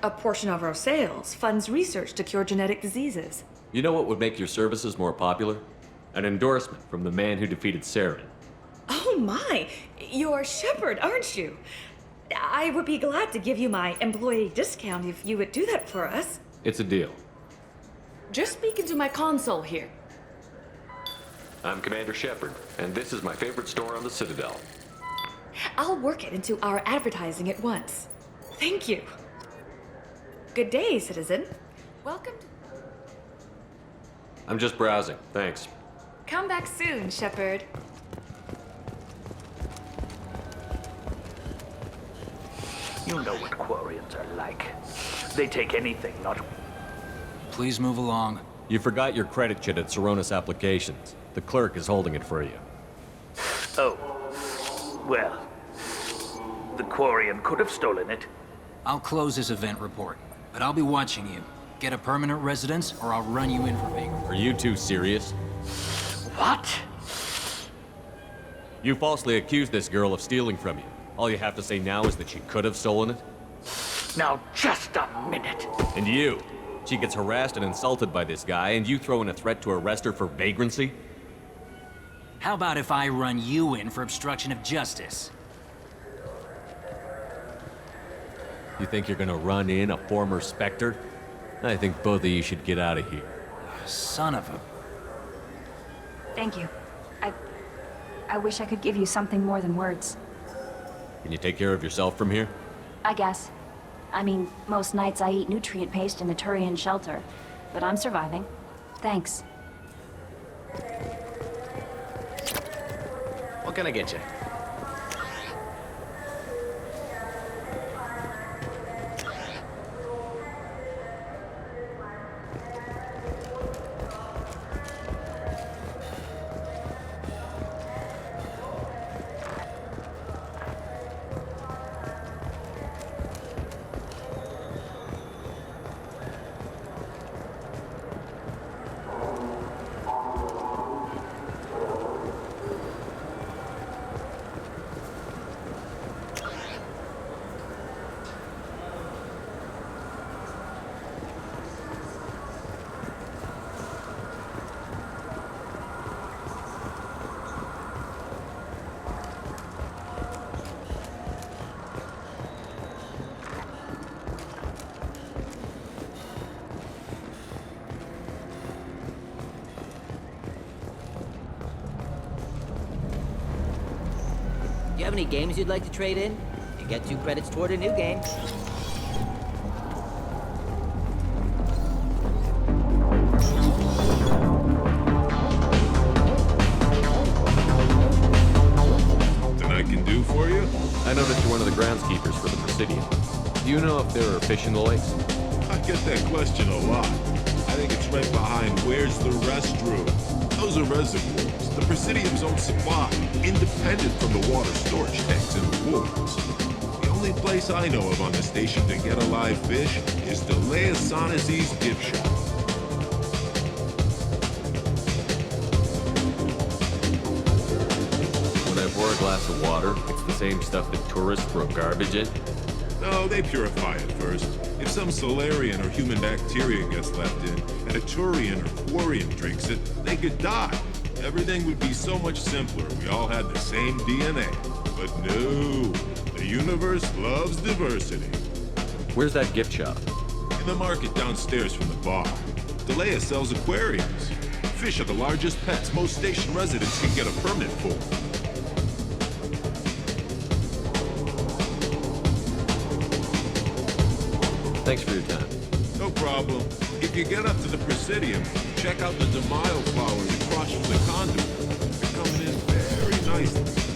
A portion of our sales funds research to cure genetic diseases.
You know what would make your services more popular? An endorsement from the man who defeated Saren.
Oh my! You're Shepard, aren't you? I would be glad to give you my employee discount if you would do that for us.
It's a deal.
Just speak into my console here.
I'm Commander Shepard, and this is my favorite store on the Citadel.
I'll work it into our advertising at once. Thank you. Good day, citizen. Welcome to...
I'm just browsing, thanks.
Come back soon, Shepard.
You know what Quarians are like. They take anything, not...
Please move along.
You forgot your credit chit at Sarenus Applications. The clerk is holding it for you.
Oh. Well, the Quarian could have stolen it.
I'll close this event report, but I'll be watching you. Get a permanent residence, or I'll run you in for vagrancy.
Are you two serious?
What?
You falsely accused this girl of stealing from you. All you have to say now is that she could have stolen it?
Now, just a minute.
And you, She gets harassed and insulted by this guy, and you throw in a threat to arrest her for vagrancy?
How about if I run you in for obstruction of justice?
You think you're gonna run in a former Spectre? I think both of you should get out of here.
Son of a...
Thank you. I wish I could give you something more than words.
Can you take care of yourself from here?
I guess. I mean, most nights I eat nutrient paste in a Turian shelter, but I'm surviving. Thanks.
What can I get you?
Do you have any games you'd like to trade in? You get 2 credits toward a new game.
Nothing I can do for you?
I noticed you're one of the groundskeepers for the Presidium. Do you know if there are fish in the lakes?
I get that question a lot. I think it's right behind where's the restroom. Those are reservoirs, the Presidium's own supply, independent from the water storage tanks in the woods. The only place I know of on the station to get a live fish is Delea Sonazy's gift shop.
When I pour a glass of water, it's the same stuff that tourists throw garbage in?
No, they purify it first. If some Solarian or human bacteria gets left in, and a Turian or Quarian drinks it, they could die. Everything would be so much simpler if we all had the same DNA. But no, the universe loves diversity.
Where's that gift shop?
In the market downstairs from the bar. Delea sells aquariums. Fish are the largest pets most station residents can get a permit for.
Thanks for your time.
No problem. If you get up to the Presidium, check out the DeMille flowers across from the conduit. They're coming in very nicely.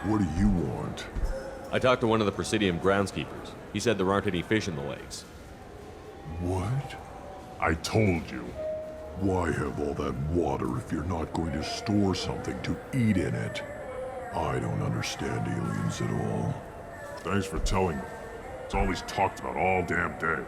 What do you want?
I talked to one of the Presidium groundskeepers. He said there aren't any fish in the lakes.
What? I told you. Why have all that water if you're not going to store something to eat in it? I don't understand aliens at all. Thanks for telling me. It's all he's talked about all damn day.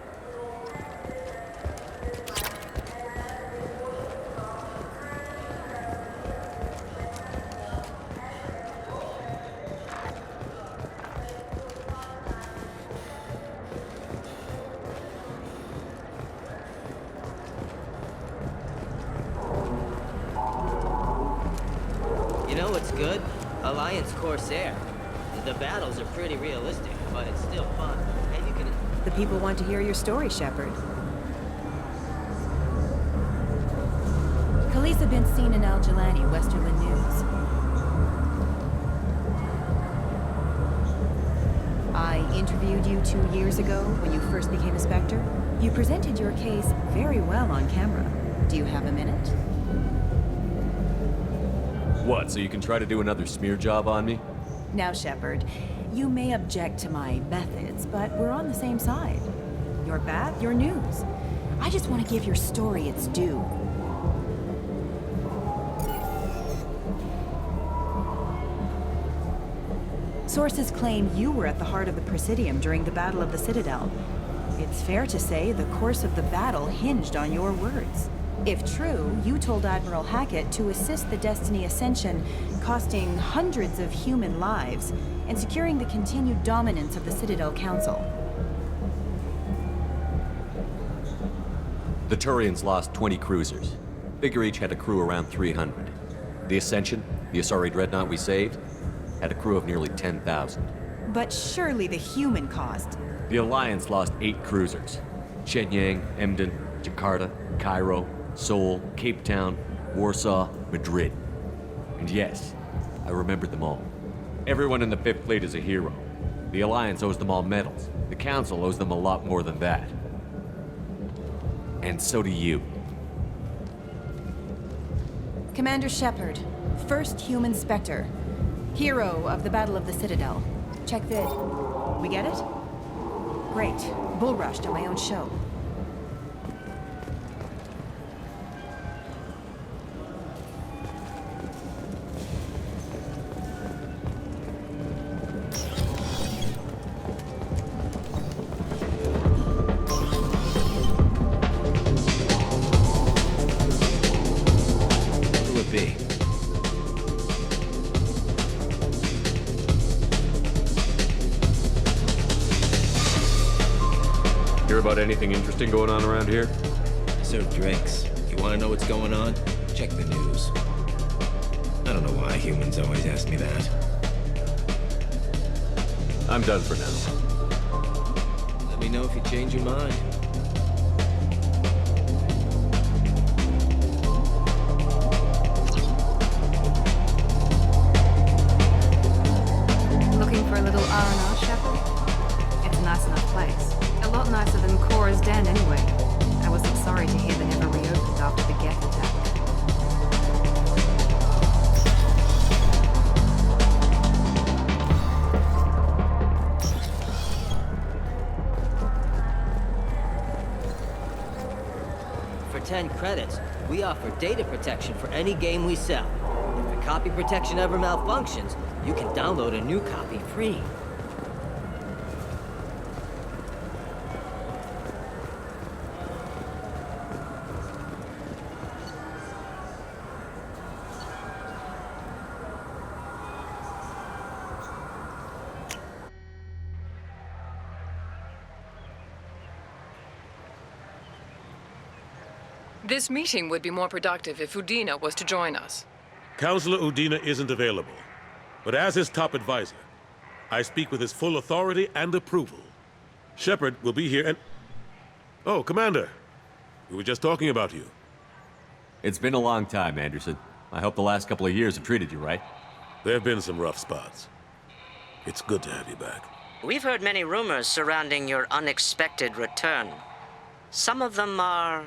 You know what's good? Alliance Corsair. The battles are pretty realistic, but it's still fun. And you can...
The people want to hear your story, Shepard. Khaleesa been seen in Al Jelani, Westerland News. I interviewed you 2 years ago when you first became a Spectre. You presented your case very well on camera. Do you have a minute?
What, so you can try to do another smear job on me?
Now, Shepard, you may object to my methods, but we're on the same side. Your bad, your news. I just want to give your story its due. Sources claim you were at the heart of the Presidium during the Battle of the Citadel. It's fair to say the course of the battle hinged on your words. If true, you told Admiral Hackett to assist the Destiny Ascension, costing hundreds of human lives, and securing the continued dominance of the Citadel Council.
The Turians lost 20 cruisers. Figure each had a crew around 300. The Ascension, the Asari dreadnought we saved, had a crew of nearly 10,000.
But surely the human cost.
The Alliance lost 8 cruisers. Shenyang, Emden, Jakarta, Cairo, Seoul, Cape Town, Warsaw, Madrid. And yes, I remembered them all. Everyone in the 5th Fleet is a hero. The Alliance owes them all medals. The Council owes them a lot more than that. And so do you.
Commander Shepard, first human Spectre. Hero of the Battle of the Citadel. Check vid. We get it? Great. Bull rushed on my own show.
Who would it be?
Hear about anything interesting going on around here?
Serve drinks. You want to know what's going on? Check the news. I don't know why humans always ask me that.
I'm done for now.
Let me know if you change your mind.
Looking for a little R&R, Shepard? It's a nice enough place. A lot nicer than Cora's den, anyway. I wasn't sorry to hear they never reopened after the Geth attack.
For 10 credits, we offer data protection for any game we sell. If the copy protection ever malfunctions, you can download a new copy free.
This meeting would be more productive if Udina was to join us.
Counselor Udina isn't available, but as his top advisor, I speak with his full authority and approval. Shepard will be here and... Oh, Commander. We were just talking about you.
It's been a long time, Anderson. I hope the last couple of years have treated you right.
There have been some rough spots. It's good to have you back.
We've heard many rumors surrounding your unexpected return. Some of them are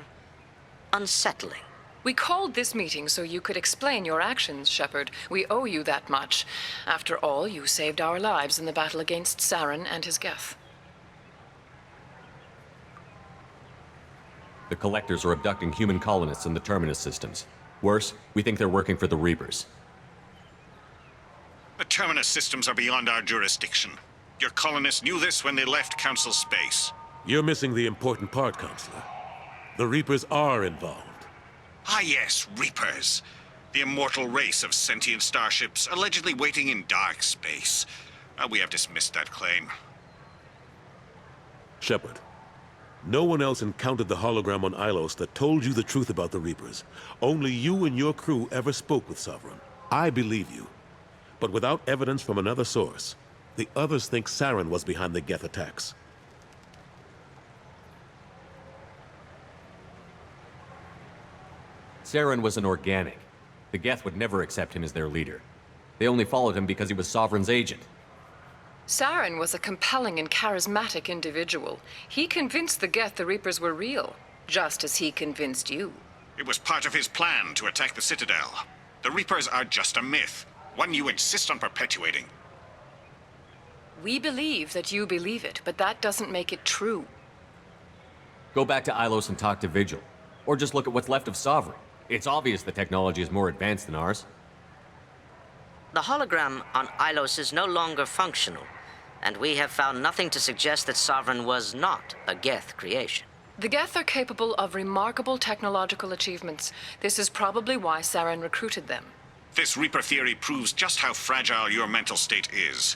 unsettling.
We called this meeting so you could explain your actions, Shepard. We owe you that much. After all, you saved our lives in the battle against Saren and his Geth.
The Collectors are abducting human colonists in the Terminus systems. Worse, we think they're working for the Reapers.
The Terminus systems are beyond our jurisdiction. Your colonists knew this when they left Council space.
You're missing the important part, Counselor. The Reapers are involved.
Ah yes, Reapers. The immortal race of sentient starships allegedly waiting in dark space. We have dismissed that claim.
Shepard, no one else encountered the hologram on Ilos that told you the truth about the Reapers. Only you and your crew ever spoke with Sovereign. I believe you. But without evidence from another source, the others think Saren was behind the Geth attacks.
Saren was an organic. The Geth would never accept him as their leader. They only followed him because he was Sovereign's agent.
Saren was a compelling and charismatic individual. He convinced the Geth the Reapers were real, just as he convinced you.
It was part of his plan to attack the Citadel. The Reapers are just a myth, one you insist on perpetuating.
We believe that you believe it, but that doesn't make it true.
Go back to Ilos and talk to Vigil. Or just look at what's left of Sovereign. It's obvious the technology is more advanced than ours.
The hologram on Ilos is no longer functional, and we have found nothing to suggest that Sovereign was not a Geth creation.
The Geth are capable of remarkable technological achievements. This is probably why Saren recruited them.
This Reaper theory proves just how fragile your mental state is.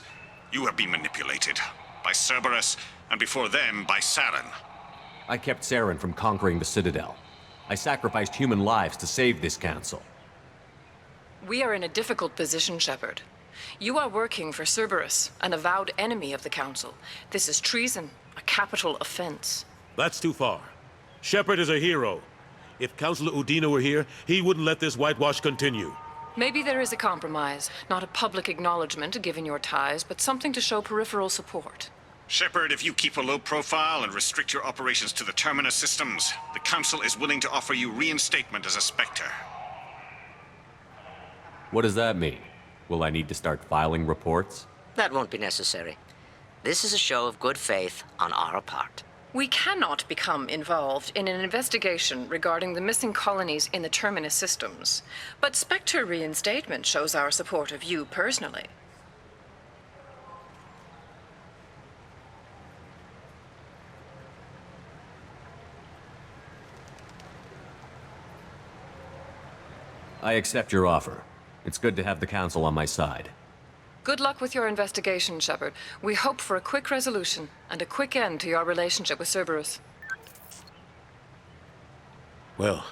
You have been manipulated. By Cerberus, and before them, by Saren.
I kept Saren from conquering the Citadel. I sacrificed human lives to save this council.
We are in a difficult position, Shepard. You are working for Cerberus, an avowed enemy of the Council. This is treason, a capital offense.
That's too far. Shepard is a hero. If Councilor Udina were here, he wouldn't let this whitewash continue.
Maybe there is a compromise. Not a public acknowledgement given your ties, but something to show peripheral support.
Shepard, if you keep a low profile and restrict your operations to the Terminus systems, the Council is willing to offer you reinstatement as a Spectre.
What does that mean? Will I need to start filing reports?
That won't be necessary. This is a show of good faith on our part.
We cannot become involved in an investigation regarding the missing colonies in the Terminus systems. But Spectre reinstatement shows our support of you personally.
I accept your offer. It's good to have the Council on my side.
Good luck with your investigation, Shepard. We hope for a quick resolution and a quick end to your relationship with Cerberus.
Well,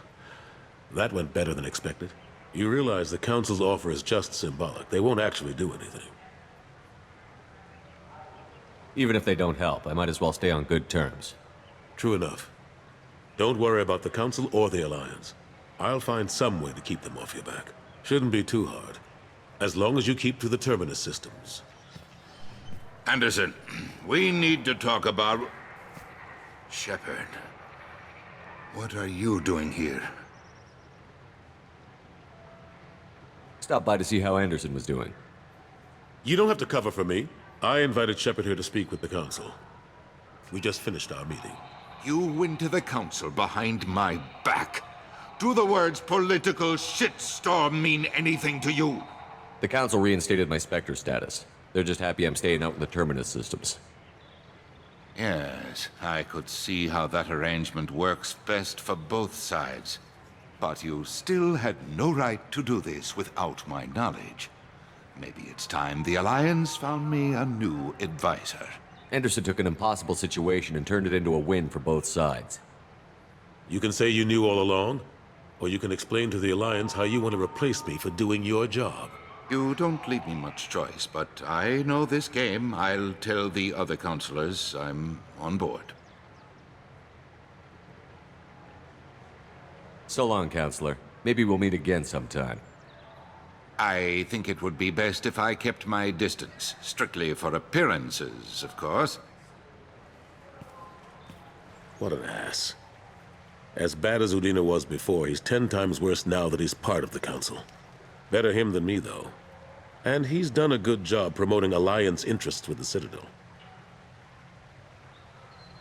that went better than expected. You realize the Council's offer is just symbolic. They won't actually do anything.
Even if they don't help, I might as well stay on good terms.
True enough. Don't worry about the Council or the Alliance. I'll find some way to keep them off your back. Shouldn't be too hard. As long as you keep to the Terminus systems.
Anderson, we need to talk about... Shepard. What are you doing here?
Stopped by to see how Anderson was doing.
You don't have to cover for me. I invited Shepard here to speak with the Council. We just finished our meeting.
You went to the Council behind my back. Do the words political shitstorm mean anything to you?
The Council reinstated my Spectre status. They're just happy I'm staying out in the Terminus systems.
Yes, I could see how that arrangement works best for both sides. But you still had no right to do this without my knowledge. Maybe it's time the Alliance found me a new advisor.
Anderson took an impossible situation and turned it into a win for both sides.
You can say you knew all along, or you can explain to the Alliance how you want to replace me for doing your job.
You don't leave me much choice, but I know this game. I'll tell the other counselors I'm on board.
So long, Counselor. Maybe we'll meet again sometime.
I think it would be best if I kept my distance. Strictly for appearances, of course.
What an ass. As bad as Udina was before, he's 10 times worse now that he's part of the Council. Better him than me, though. And he's done a good job promoting Alliance interests with the Citadel.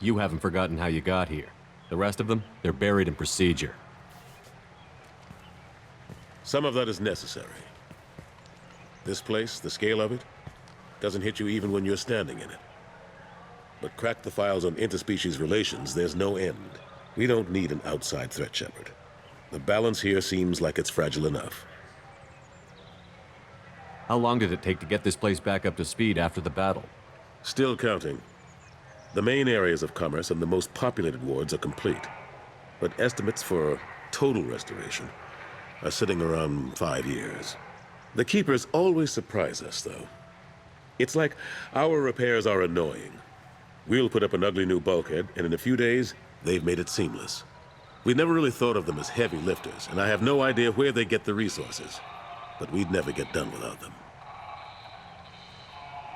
You haven't forgotten how you got here. The rest of them, they're buried in procedure.
Some of that is necessary. This place, the scale of it, doesn't hit you even when you're standing in it. But crack the files on interspecies relations, there's no end. We don't need an outside threat, Shepard. The balance here seems like it's fragile enough.
How long did it take to get this place back up to speed after the battle?
Still counting. The main areas of commerce and the most populated wards are complete. But estimates for total restoration are sitting around 5 years. The Keepers always surprise us, though. It's like our repairs are annoying. We'll put up an ugly new bulkhead, and in a few days, they've made it seamless. We never really thought of them as heavy lifters, and I have no idea where they get the resources. But we'd never get done without them.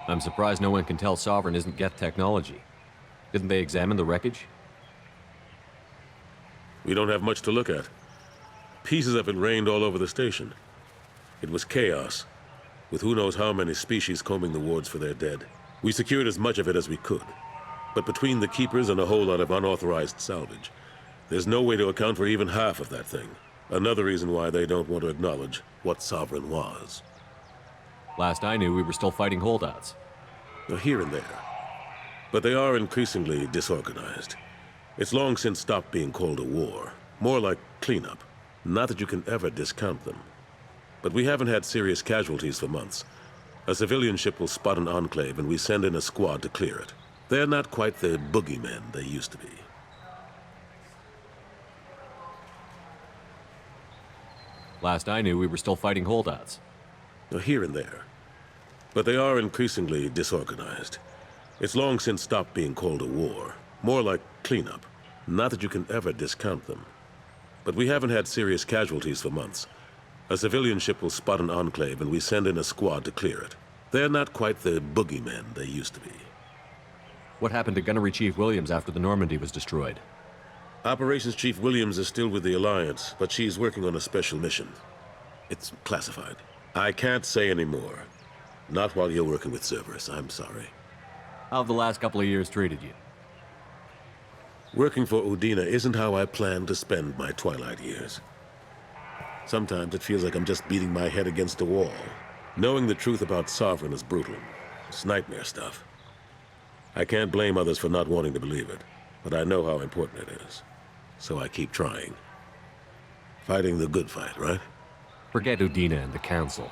I'm surprised no one can tell Sovereign isn't Geth technology. Didn't they examine the wreckage?
We don't have much to look at. Pieces of it rained all over the station. It was chaos, with who knows how many species combing the wards for their dead. We secured as much of it as we could. But between the keepers and a whole lot of unauthorized salvage, there's no way to account for even half of that thing. Another reason why they don't want to acknowledge what Sovereign was.
Last I knew, we were still fighting holdouts.
Here and there. But they are increasingly disorganized. It's long since stopped being called a war. More like cleanup. Not that you can ever discount them. But we haven't had serious casualties for months. A civilian ship will spot an enclave and we send in a squad to clear it. They're not quite the boogeymen they used to be.
Last I knew, we were still fighting holdouts.
Here and there. But they are increasingly disorganized. It's long since stopped being called a war. More like cleanup. Not that you can ever discount them. But we haven't had serious casualties for months. A civilian ship will spot an enclave and we send in a squad to clear it. They're not quite the boogeymen they used to be.
What happened to Gunnery Chief Williams after the Normandy was destroyed?
Operations Chief Williams is still with the Alliance, but she's working on a special mission. It's classified. I can't say any more. Not while you're working with Cerberus, I'm sorry.
How have the last couple of years treated you?
Working for Udina isn't how I plan to spend my twilight years. Sometimes it feels like I'm just beating my head against a wall. Knowing the truth about Sovereign is brutal. It's nightmare stuff. I can't blame others for not wanting to believe it, but I know how important it is. So I keep trying. Fighting the good fight, right?
Forget Udina and the Council.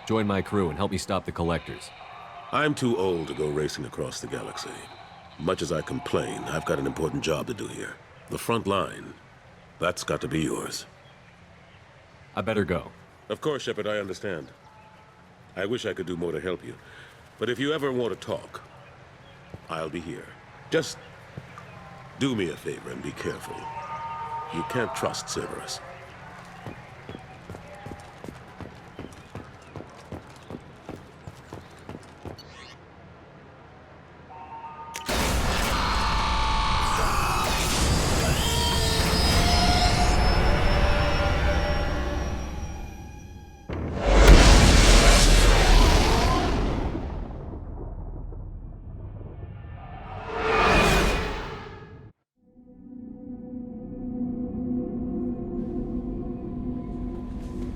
Join my crew and help me stop the Collectors.
I'm too old to go racing across the galaxy. Much as I complain, I've got an important job to do here. The front line. That's got to be yours.
I better go.
Of course, Shepard, I understand. I wish I could do more to help you. But if you ever want to talk, I'll be here. Just do me a favor and be careful. You can't trust Cerberus.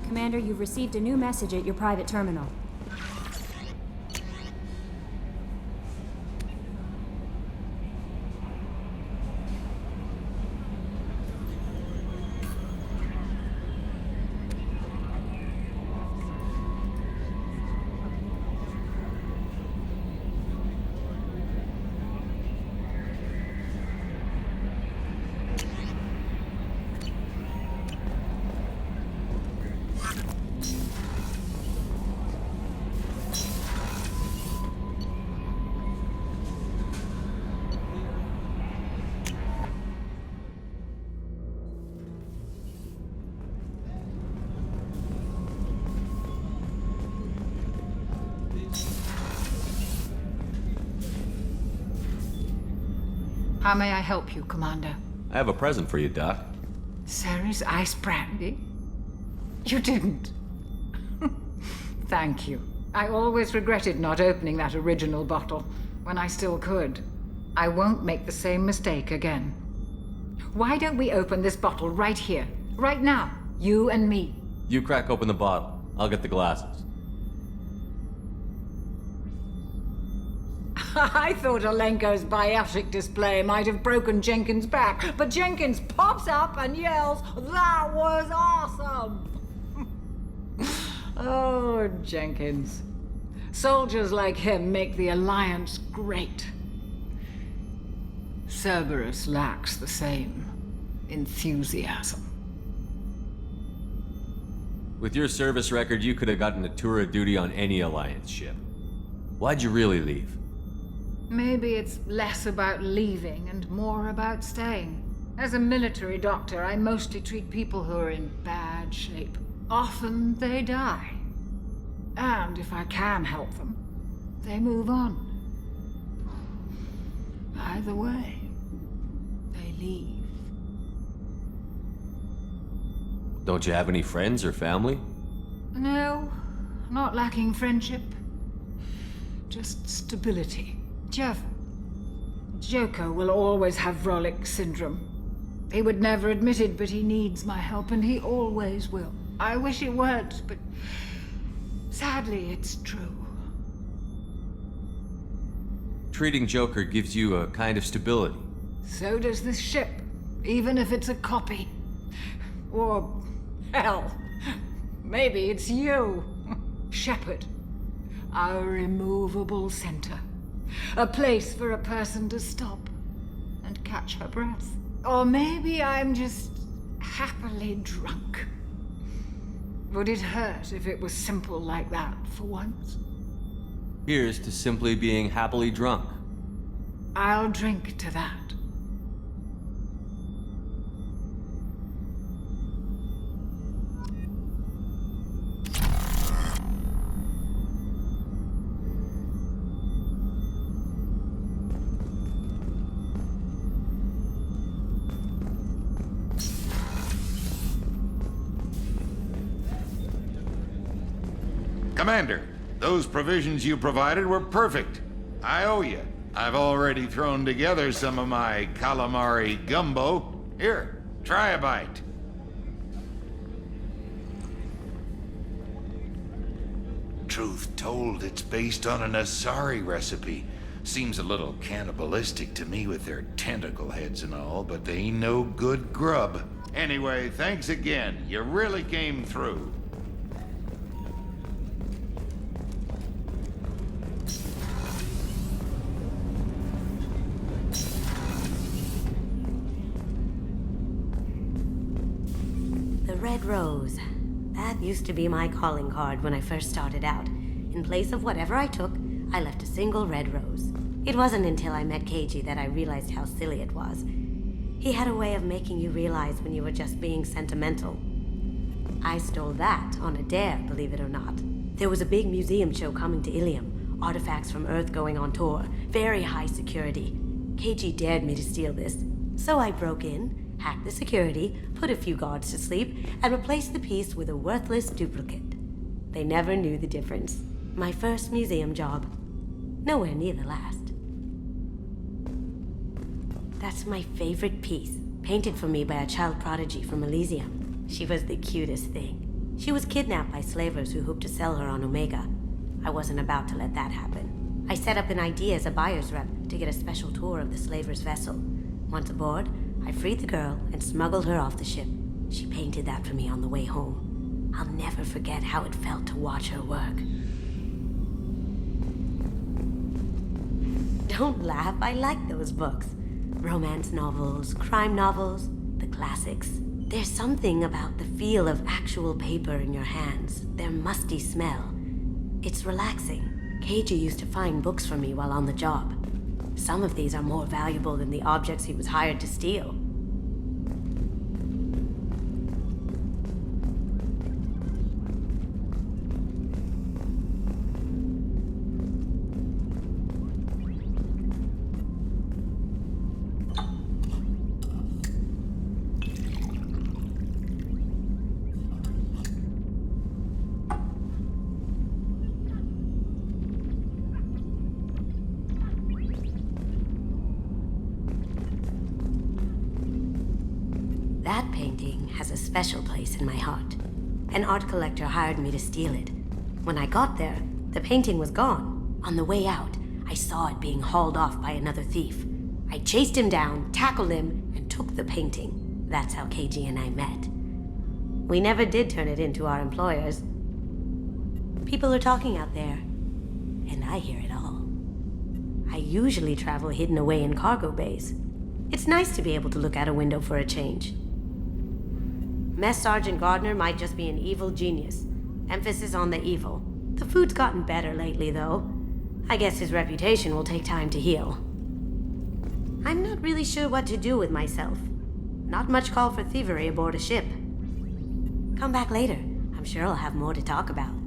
Commander, you've received a new message at your private terminal.
How may I help you, Commander?
I have a present for you, Doc.
Ceres ice brandy? You didn't. Thank you. I always regretted not opening that original bottle when I still could. I won't make the same mistake again. Why don't we open this bottle right here, right now, you and me?
You crack open the bottle. I'll get the glasses.
I thought Alenko's biotic display might have broken Jenkins' back, but Jenkins pops up and yells, "That was awesome!" Oh, Jenkins. Soldiers like him make the Alliance great. Cerberus lacks the same enthusiasm.
With your service record, you could have gotten a tour of duty on any Alliance ship. Why'd you really leave?
Maybe it's less about leaving and more about staying. As a military doctor, I mostly treat people who are in bad shape. Often they die. And if I can help them, they move on. Either way, they leave.
Don't you have any friends or family?
No, not lacking friendship. Just stability. Jeff, Joker will always have Vrolic syndrome. He would never admit it, but he needs my help, and he always will. I wish it weren't, but sadly, it's true.
Treating Joker gives you a kind of stability.
So does this ship, even if it's a copy. Or, hell, maybe it's you, Shepard. Our immovable center. A place for a person to stop and catch her breath. Or maybe I'm just happily drunk. Would it hurt if it was simple like that for once?
Here's to simply being happily drunk.
I'll drink to that.
Commander, those provisions you provided were perfect. I owe you. I've already thrown together some of my calamari gumbo. Here, try a bite. Truth told, it's based on an Asari recipe. Seems a little cannibalistic to me with their tentacle heads and all, but they ain't no good grub. Anyway, thanks again. You really came through.
Red rose. That used to be my calling card when I first started out. In place of whatever I took, I left a single red rose. It wasn't until I met Keiji that I realized how silly it was. He had a way of making you realize when you were just being sentimental. I stole that on a dare, believe it or not. There was a big museum show coming to Ilium. Artifacts from Earth going on tour. Very high security. Keiji dared me to steal this. So I broke in, hacked the security, put a few guards to sleep, and replaced the piece with a worthless duplicate. They never knew the difference. My first museum job. Nowhere near the last. That's my favorite piece, painted for me by a child prodigy from Elysium. She was the cutest thing. She was kidnapped by slavers who hoped to sell her on Omega. I wasn't about to let that happen. I set up an idea as a buyer's rep to get a special tour of the slaver's vessel. Once aboard, I freed the girl and smuggled her off the ship. She painted that for me on the way home. I'll never forget how it felt to watch her work. Don't laugh, I like those books. Romance novels, crime novels, the classics. There's something about the feel of actual paper in your hands, their musty smell. It's relaxing. Keiji used to find books for me while on the job. Some of these are more valuable than the objects he was hired to steal. That painting has a special place in my heart. An art collector hired me to steal it. When I got there, the painting was gone. On the way out, I saw it being hauled off by another thief. I chased him down, tackled him, and took the painting. That's how Keiji and I met. We never did turn it into our employers. People are talking out there, and I hear it all. I usually travel hidden away in cargo bays. It's nice to be able to look out a window for a change. Mess Sergeant Gardner might just be an evil genius. Emphasis on the evil. The food's gotten better lately, though. I guess his reputation will take time to heal. I'm not really sure what to do with myself. Not much call for thievery aboard a ship. Come back later. I'm sure I'll have more to talk about.